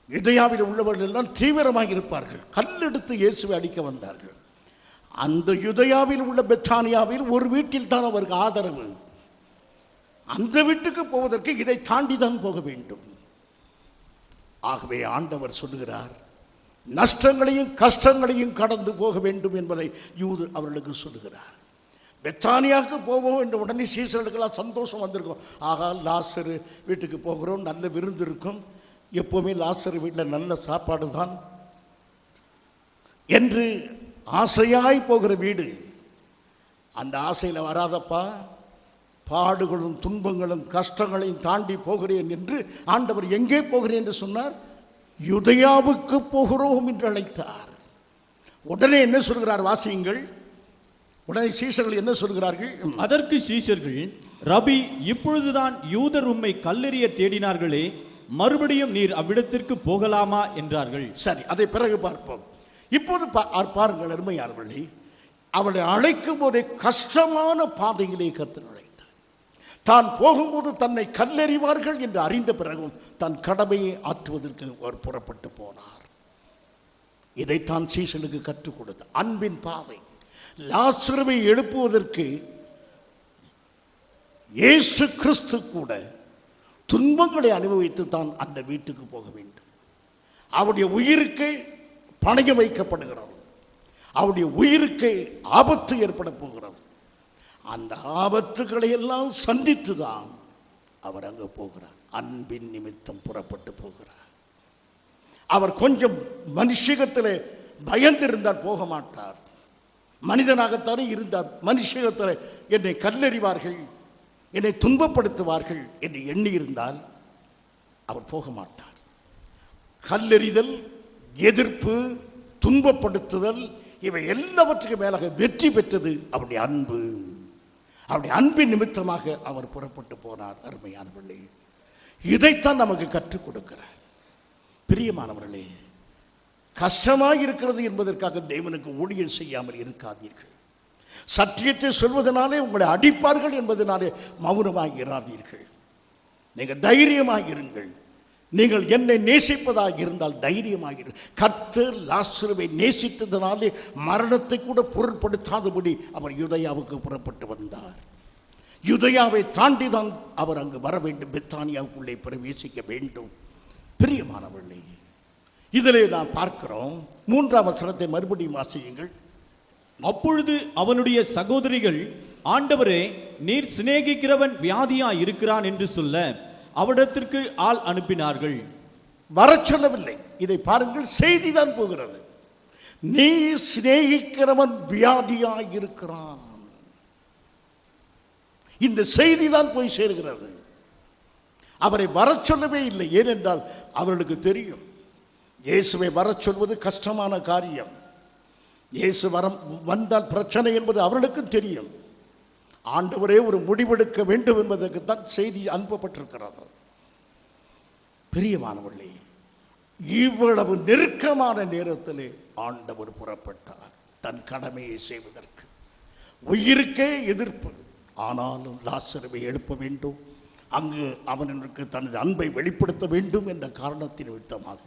யூதேயாவில் உள்ளவர்கள் எல்லாம் தீவிரமாக இருப்பார்கள். கல்லெடுத்து இயேசுவை அடிக்க வந்தார்கள். அந்த யூதேயாவில் உள்ள பெத்தானியாவில் ஒரு வீட்டில் தான் அவருக்கு ஆதரவு. அந்த வீட்டுக்கு போவதற்கு இதை தாண்டி தான் போக வேண்டும். ஆகவே ஆண்டவர் சொல்லுகிறார், நஷ்டங்களையும் கஷ்டங்களையும் கடந்து போக வேண்டும் என்பதை யூதர் அவர்களுக்கு சொல்லுகிறார். பெத்தானியாவுக்கு போவோம் என்ற உடனே சீசர்களுக்கெல்லாம் சந்தோஷம் வந்திருக்கும். ஆகா, லாசரு வீட்டுக்கு போகிறோம், நல்ல விருந்து இருக்கும், எப்போவுமே லாசரு வீட்டில் நல்ல சாப்பாடு தான் என்று ஆசையாய் போகிற வீடு. அந்த ஆசையில் வராதப்பா, பாடுகளும் துன்பங்களும் கஷ்டங்களையும் தாண்டி போகிறேன் என்று ஆண்டவர் எங்கே போகிறேன் என்று சொன்னார்? யூதேயாவுக்கு போகிறோம் என்று அழைத்தார். உடனே என்ன சொல்கிறார் வாசியுங்கள். உடனே சீஷர்கள் என்ன சொல்கிறார்கள்? அதற்கு சீஷர்கள், ரபி, இப்பொழுதுதான் யூதர் உம்மை கல்லெறிய தேடினார்களே, மறுபடியும் நீர் அவ்விடத்திற்கு போகலாமா என்றார்கள். சரி, அதை பிறகு பார்ப்போம். இப்போது பாருங்கள் அருமையானவர்களே, அவளை அழைக்கும் போதே கஷ்டமான பாதையிலே கர்த்தர் அழைத்தார். தான் போகும்போது தன்னை கல்லெறிவார்கள் என்று அறிந்த பிறகும் தன் கடமையை ஆற்றுவதற்கு அவர் புறப்பட்டு போனார். இதைத்தான் சீசனுக்கு கற்றுக் கொடுத்த அன்பின் பாதை. லாசருவை எழுப்புவதற்கு இயேசு கிறிஸ்து கூட துன்பங்களை அனுபவித்து தான் அந்த வீட்டுக்கு போக வேண்டும். அவருடைய உயிருக்கு பணயம் வைக்கப்படுகிறது, அவருடைய உயிருக்கு ஆபத்து ஏற்பட போகிறது. அந்த ஆபத்துக்களை எல்லாம் சந்தித்து தான் அவர் அங்கே போகிறார். அன்பின் நிமித்தம் புறப்பட்டு போகிறார். அவர் கொஞ்சம் மனுஷகத்தில் பயந்திருந்தால் போக மாட்டார். மனிதனாகத்தானே இருந்தார். மனுஷகத்தில் என்னை கல்லெறிவார்கள், என்னை துன்பப்படுத்துவார்கள் என்று எண்ணி இருந்தால் அவர் போக மாட்டார். கல்லெறிதல், எதிர்ப்பு, துன்பப்படுத்துதல், இவை எல்லாவற்றுக்கும் மேலாக வெற்றி பெற்றது அவருடைய அன்பு. அவருடைய அன்பின் நிமித்தமாக அவர் புறப்பட்டு போனார். அருமையானவர்களே, இதைத்தான் நமக்கு கற்றுக் கொடுக்கிறார். பிரியமானவர்களே, கஷ்டமாக இருக்கிறது என்பதற்காக தேவனுக்கு ஊழியம் செய்யாமல் இருக்காதீர்கள். சத்தியத்தை சொல்வதனாலே உங்களை அடிப்பார்கள் என்பதனாலே மௌனமாக இராதீர்கள். நீங்கள் தைரியமாக இருங்கள். நீங்கள் என்னை நேசிப்பதாக இருந்தால் தைரியமாக இருங்கள். கர்த்தர் லாசருவை நேசித்ததினாலே மரணத்தை கூட பொருட்படுத்தாதபடி அவர் யூதேயாவுக்கு புறப்பட்டு வந்தார். யூதேயாவை தாண்டி தான் அவர் அங்கு வர வேண்டும், பெத்தானியாவுக்குள்ளே பிரவேசிக்க வேண்டும். பிரியமானவர்களே, இதிலே நாம் பார்க்கிறோம். 3ஆம் வசனத்தை மறுபடியும் வாசியுங்கள். அப்பொழுது அவனுடைய சகோதரிகள், ஆண்டவரே, நீர் சிநேகிக்கிறவன் வியாதியா இருக்கிறான் என்று சொல்ல அவரிடத்திற்கு ஆள் அனுப்பினார்கள். வர சொல்லவில்லை. இதை பாருங்கள், செய்தி தான் போகிறது. நீ சிநேகிக்கிறவன் வியாதியாய் இருக்கிறான். இந்த செய்தி தான் போய் சேர்கிறது. அவரை வர சொல்லவே இல்லை. ஏனென்றால் அவர்களுக்கு தெரியும், இயேசுவை வர சொல்வது கஷ்டமான காரியம். இயேசு வந்தால் பிரச்சனை என்பது அவர்களுக்கு தெரியும். ஆண்டவரே ஒரு முடிவெடுக்க வேண்டும் என்பதற்குத்தான் செய்தி அனுப்பப்பட்டிருக்கிறது. பிரியமானவர்களே, இவ்வளவு நெருக்கமான நேரத்திலே ஆண்டவர் புறப்பட்டார் தன் கடமையை செய்வதற்கு. உயிருக்கே எதிர்ப்பு, ஆனாலும் லாசருவை எழுப்ப வேண்டும், அங்கு அவனுக்கு தனது அன்பை வெளிப்படுத்த வேண்டும் என்ற காரணத்தின் நிமித்தமாக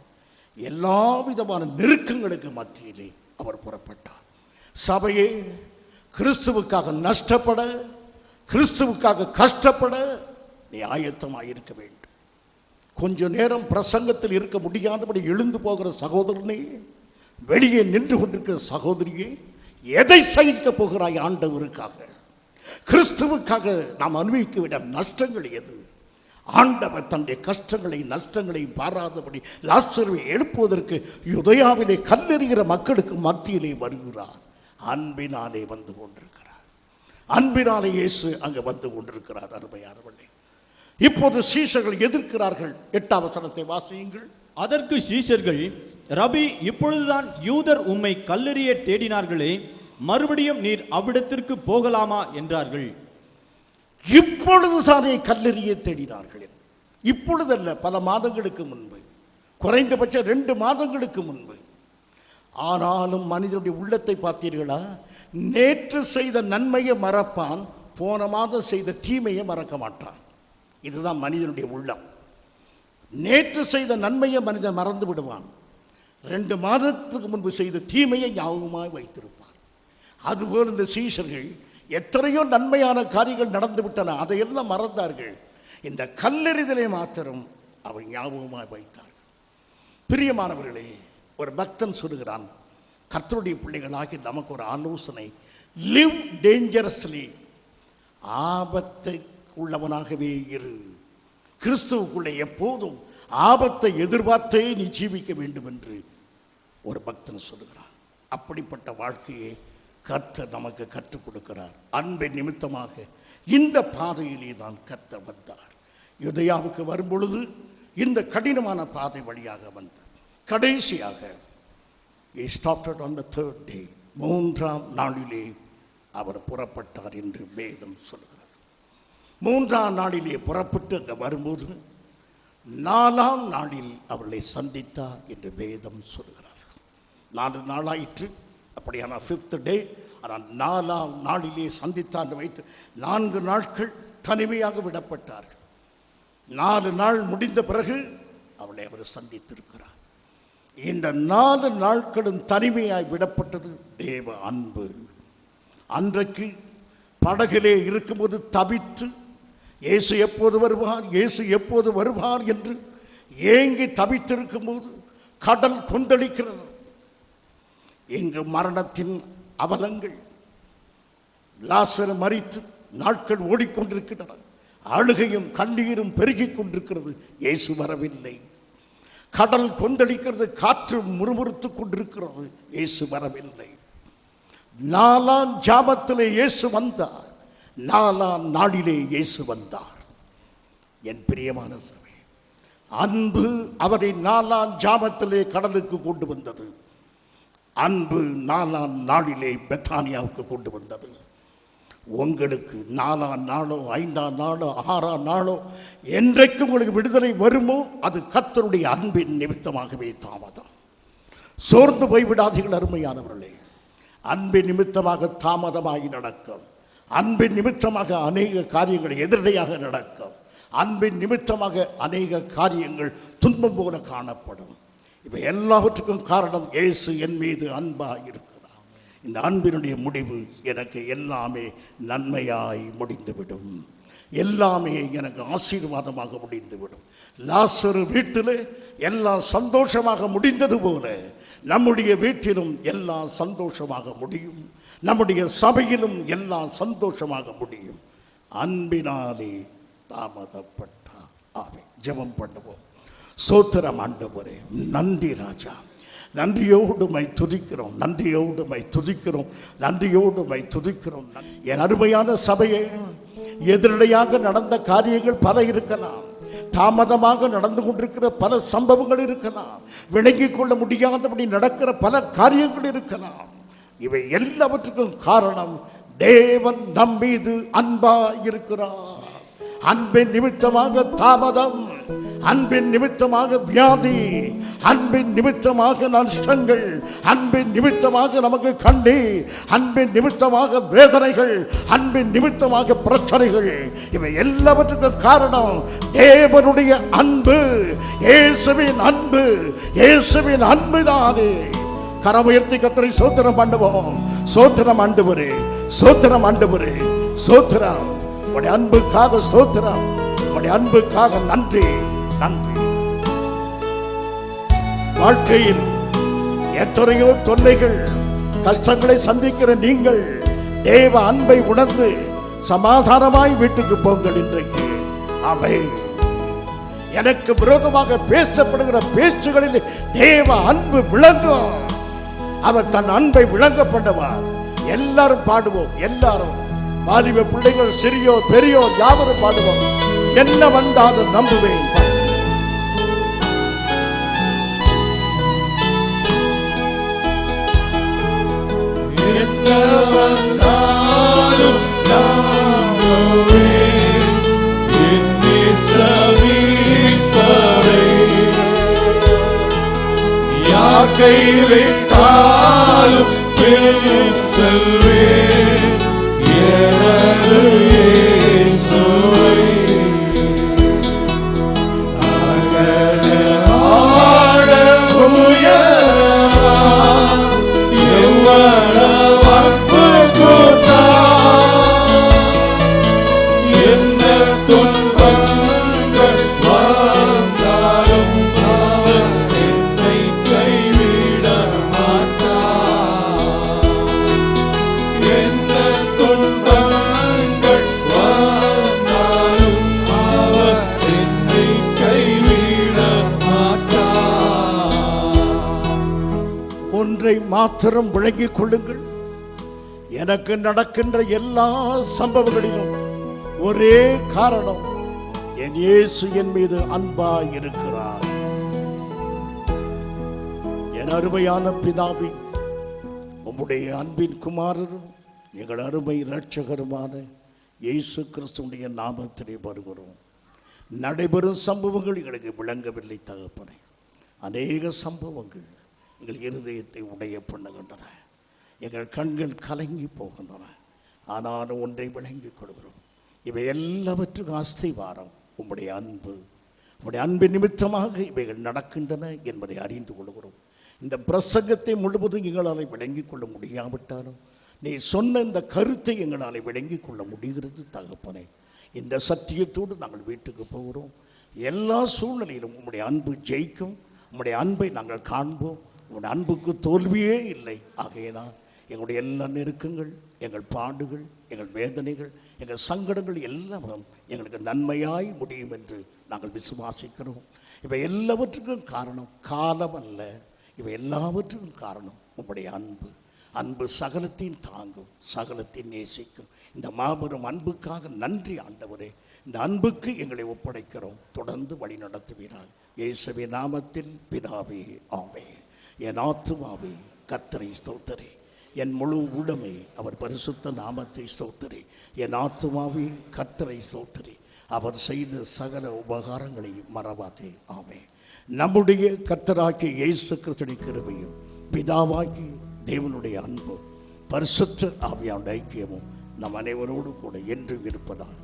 எல்லா விதமான நெருக்கங்களுக்கு மத்தியிலே அவர் புறப்பட்டார். சபையே, கிறிஸ்துவுக்காக நஷ்டப்பட, கிறிஸ்துவுக்காக கஷ்டப்பட நீ ஆயத்தமாக இருக்க வேண்டும். கொஞ்ச நேரம் பிரசங்கத்தில் இருக்க முடியாதபடி எழுந்து போகிற சகோதரனே, வெளியே நின்று கொண்டிருக்கிற சகோதரியே, எதை சகிக்க போகிறாய் ஆண்டவருக்காக? கிறிஸ்துவுக்காக நாம் அனுபவிக்க வேண்டிய நஷ்டங்கள் எது? ஆண்டவர் தன்னுடைய கஷ்டங்களை நஷ்டங்களையும் பாராதபடி லாசருவை எழுப்புவதற்கு யூதேயாவிலே கல்லெறிகிற மக்களுக்கு மத்தியிலே வருகிறார். அன்பினாலே வந்து கொண்டிருக்கிறார். அன்பினாலே இயேசு அங்கே வந்து கொண்டிருக்கிறார். அருமையானவர்களே, இப்போது சீஷர்கள் எதிர்க்கிறார்கள். 8ஆம் வசனத்தை வாசியுங்கள். அதற்கு சீஷர்கள், ரபி, இப்பொழுதுதான் யூதர் உம்மை கல்லெறிய தேடினார்களே, மறுபடியும் நீர் அவ்விடத்திற்கு போகலாமா என்றார்கள். இப்பொழுது சாரை கல்லெறிய தேடினார்கள். இப்பொழுதல்ல, பல மாதங்களுக்கு முன்பு, குறைந்தபட்சம் 2 மாதங்களுக்கு முன்பு. ஆனாலும் மனிதனுடைய உள்ளத்தை பார்த்தீர்களா? நேற்று செய்த நன்மையை மறப்பான், போன மாதம் செய்த தீமையை மறக்க மாட்டான். இதுதான் மனிதனுடைய உள்ளம். நேற்று செய்த நன்மையை மனிதன் மறந்து விடுவான், 2 மாதத்துக்கு முன்பு செய்த தீமையை ஞாபகமாக வைத்திருப்பான். அதுபோல் இந்த சீஷர்கள் எத்தனையோ நன்மையான காரியங்கள் நடந்து விட்டன, அதையெல்லாம் மறந்தார்கள். இந்த கல்லெறிதலை மாத்திரம் அவர் ஞாபகமாக வைத்தார்கள். பிரியமானவர்களே, ஒரு பக்தன் சொல்லுகிறான், கர்த்தருடைய பிள்ளைகளாகி நமக்கு ஒரு ஆலோசனை, லிவ் டேஞ்சரஸ்லி, ஆபத்தை உள்ளவனாகவே இரு. கிறிஸ்துவுக்குள்ளே எப்போதும் ஆபத்தை எதிர்பார்த்தே நீ ஜீவிக்க வேண்டும் என்று ஒரு பக்தன் சொல்லுகிறான். அப்படிப்பட்ட வாழ்க்கையை கர்த்தர் நமக்கு கற்றுக் கொடுக்கிறார். அன்பின் நிமித்தமாக இந்த பாதையிலே தான் கர்த்தர் வந்தார். யூதேயாவுக்கு வரும்பொழுது இந்த கடினமான பாதை வழியாக வந்தார். கடைசியாக he started on the 3rd day, 3ஆம் நாளிலே அவர் புறப்பட்டார் என்று வேதம் சொல்கிறது. 3ஆம் நாளிலே புறப்பட்டு அங்கே வரும்போது 4ஆம் நாளில் அவர்களை சந்தித்தார் என்று வேதம் சொல்கிறது. 4 நாளாயிற்று. அப்படியான 5th day, ஆனால் 4ஆம் நாளிலே சந்தித்தார் வைத்து 4 நாட்கள் தனிமையாக விடப்பட்டார்கள். 4 நாள் முடிந்த பிறகு அவளை அவர் சந்தித்திருக்கிறார். இந்த 4 நாட்களும் தனிமையாய் விடப்பட்டது தேவ அன்பு. அன்றைக்கு படகிலே இருக்கும்போது தவித்து, இயேசு எப்போது வருவார், இயேசு எப்போது வருவார் என்று ஏங்கி தவித்திருக்கும் போது கடல் கொந்தளிக்கிறது. இங்கு மரணத்தின் அவலங்கள், லாசரு மரித்து நாட்கள் ஓடிக்கொண்டிருக்கின்றன. அழுகையும் கண்ணீரும் பெருகிக் கொண்டிருக்கிறது. இயேசு வரவில்லை. கடல் கொந்தளிக்கிறது, காற்று முறுமுறுத்து கொண்டிருக்கிறது. இயேசு வரவில்லை. 4ஆம் ஜாமத்திலே இயேசு வந்தார். 4ஆம் நாளிலே இயேசு வந்தார். என் பிரியமான சபை, அன்பு அவரை 4ஆம் ஜாமத்திலே கடலுக்கு கொண்டு வந்தது. அன்பு 4ஆம் நாளிலே பெத்தானியாவுக்கு கொண்டு வந்தது. உங்களுக்கு 4ஆம் நாளோ 5ஆம் நாளோ 6ஆம் நாளோ என்றைக்கு உங்களுக்கு விடுதலை வருமோ அது கர்த்தருடைய அன்பின் நிமித்தமாகவே தாமதம். சோர்ந்து போய்விடாதீர்கள் அருமையானவர்களே. அன்பின் நிமித்தமாக தாமதமாகி நடக்கும். அன்பின் நிமித்தமாக அநேக காரியங்கள் எதிரடையாக நடக்கும். அன்பின் நிமித்தமாக அநேக காரியங்கள் துன்பம் போல காணப்படும். இவை எல்லாவற்றுக்கும் காரணம் இயேசு என் மீது அன்பாக இருக்கிறார். இந்த அன்பினுடைய முடிவு எனக்கு எல்லாமே நன்மையாய் முடிந்துவிடும், எல்லாமே எனக்கு ஆசீர்வாதமாக முடிந்துவிடும். லாசரு வீட்டில் எல்லாம் சந்தோஷமாக முடிந்தது போல நம்முடைய வீட்டிலும் எல்லாம் சந்தோஷமாக முடியும், நம்முடைய சபையிலும் எல்லாம் சந்தோஷமாக முடியும். அன்பினாலே தாமதப்பட்டார். ஆமென். ஜெபம் பண்ணுவோம். சோத்திரம் ஆண்டவரே, நன்றி ராஜா, நன்றியோடு மை துதிக்கிறோம், நன்றியோடு மை துதிக்கிறோம், நன்றியோடு மை துதிக்கிறோம். என் அருமையான சபையை, எதிரடையாக நடந்த காரியங்கள் பல இருக்கலாம், தாமதமாக நடந்து கொண்டிருக்கிற பல சம்பவங்கள் இருக்கலாம், விளங்கிக் கொள்ள முடியாதபடி நடக்கிற பல காரியங்கள் இருக்கலாம். இவை எல்லாவற்றுக்கும் காரணம் தேவன் நம் மீது அன்பா இருக்கிறார். அன்பின் நிமித்தமாக தாமதம், அன்பின் நிமித்தமாக வியாதி, அன்பின் நிமித்தமாக நஷ்டங்கள், அன்பின் நிமித்தமாக நமக்கு கண்ணீர், அன்பின் நிமித்தமாக வேதனைகள், அன்பின் நிமித்தமாக பிரச்சனைகள், இவை எல்லாவற்றுக்கும் காரணம் தேவனுடைய அன்பு, இயேசுவின் அன்பு, இயேசுவின் அன்பினாலே. கரம் உயர்த்தி கர்த்தரை ஸ்தோத்திரம் பண்ணுவோம். ஸ்தோத்திரம் ஆண்டவரே, ஸ்தோத்திரம் ஆண்டவரே, ஸ்தோத்திரம். உம்முடைய அன்புக்காக ஸ்தோத்திரம், உம்முடைய அன்புக்காக நன்றி, நன்றி. வாழ்க்கையில் எத்தனையோ தொல்லைகள், கஷ்டங்களை சந்திக்கிற நீங்கள் தேவ அன்பை உணர்ந்து சமாதானமாய் வீட்டுக்கு போங்கள். இன்றைக்கு அவை எனக்கு விரோதமாக பேசப்படுகிற பேச்சுகளில் தேவ அன்பு விளங்கும். அவர் தன் அன்பை விளங்க பண்ணுவார். எல்லாரும் பாடுவோம், எல்லாரும் வாலிப பிள்ளைகள், சிறியோர் பெரியோர் யாவரும் பாடுவோம். என்ன வந்தாலும் நம்புவேன். என்ன வந்தாலும் நம்புவேன், என்னை சமீபவை யார் கைவிட்டாலும் செல்வேன் எனது இயேசுவை. ஆழ உயரம் எவ்வளவு அன்பு கொண்டார், என்ன துன்பங்கள் வந்தாலும் அவர் என்னை கைவிட மாட்டார். என்ன துன்பங்கள் வந்தாலும் அவர் என்னை கைவிட மாட்டார். ஒன்றை மாத்திரம் விளங்கிக் கொள்ளுங்கள். எனக்கு நடக்கின்ற எல்லா சம்பவங்களிலும் ஒரே காரணம், என் இயேசு என் மீது அன்பாய் இருக்கிறார். என் அருமையான பிதாவே, உம்முடைய அன்பின் குமாரரும் எங்கள் அருமை இரட்சகருமான இயேசு கிறிஸ்துவுடைய நாமத்திலே வருகிறோம். நடைபெறும் சம்பவங்கள் எங்களுக்கு விளங்கவில்லை தகப்பனே. அநேக சம்பவங்கள் எங்கள் இருதயத்தை உடைய பண்ணுகின்றன, எங்கள் கண்கள் கலங்கி போகின்றன. ஆனாலும் ஒன்றை விளங்கிக் கொள்கிறோம், இவை எல்லாவற்றுக்கும் அஸ்திவாரம் உம்முடைய அன்பு. உம்முடைய அன்பின் நிமித்தமாக இவைகள் நடக்கின்றன என்பதை அறிந்து கொள்கிறோம். இந்த பிரசங்கத்தை முழுவதும் எங்களால் விளங்கிக் கொள்ள முடியாவிட்டாலும் நீ சொன்ன இந்த கருத்தை எங்களால் விளங்கிக் கொள்ள முடிகிறது தகப்பனே. இந்த சத்தியத்தோடு நாங்கள் வீட்டுக்கு போகிறோம். எல்லா சூழ்நிலையிலும் உம்முடைய அன்பு ஜெயிக்கும், உம்முடைய அன்பை நாங்கள் காண்போம். உம்முடைய அன்புக்கு தோல்வியே இல்லை. ஆகையினால் எங்களுடைய எல்லா நெருக்கங்கள், எங்கள் பாடுகள், எங்கள் வேதனைகள், எங்கள் சங்கடங்கள் எல்லாம் எங்களுக்கு நன்மையாய் முடியும் என்று நாங்கள் விசுவாசிக்கிறோம். இவை எல்லாவற்றுக்கும் காரணம் காலம் அல்ல, இவை எல்லாவற்றுக்கும் காரணம் உம்முடைய அன்பு. அன்பு சகலத்தையும் தாங்கும், சகலத்தையும் நேசிக்கும். இந்த மாபெரும் அன்புக்காக நன்றி ஆண்டவரே. இந்த அன்புக்கு எங்களை ஒப்படைக்கிறோம். தொடர்ந்து வழி நடத்துவீராக. இயேசுவின் நாமத்தில் பிதாவே, ஆமென். என் ஆத்துமாவே கர்த்தரை ஸ்தோத்திரி, என் முழு உள்ளமே அவர் பரிசுத்த நாமத்தை ஸ்தோத்திரி. என் ஆத்துமாவே கர்த்தரை ஸ்தோத்திரி, அவர் செய்த சகல உபகாரங்களை மறவாதே. ஆமென். நம்முடைய கர்த்தராகிய இயேசு கிறிஸ்துவின் கிருபையும் பிதாவாகி தேவனுடைய அன்பும் பரிசுத்த ஆவியானுடைய ஐக்கியமும் நம் அனைவரோடு கூட என்றும் இருப்பதாக.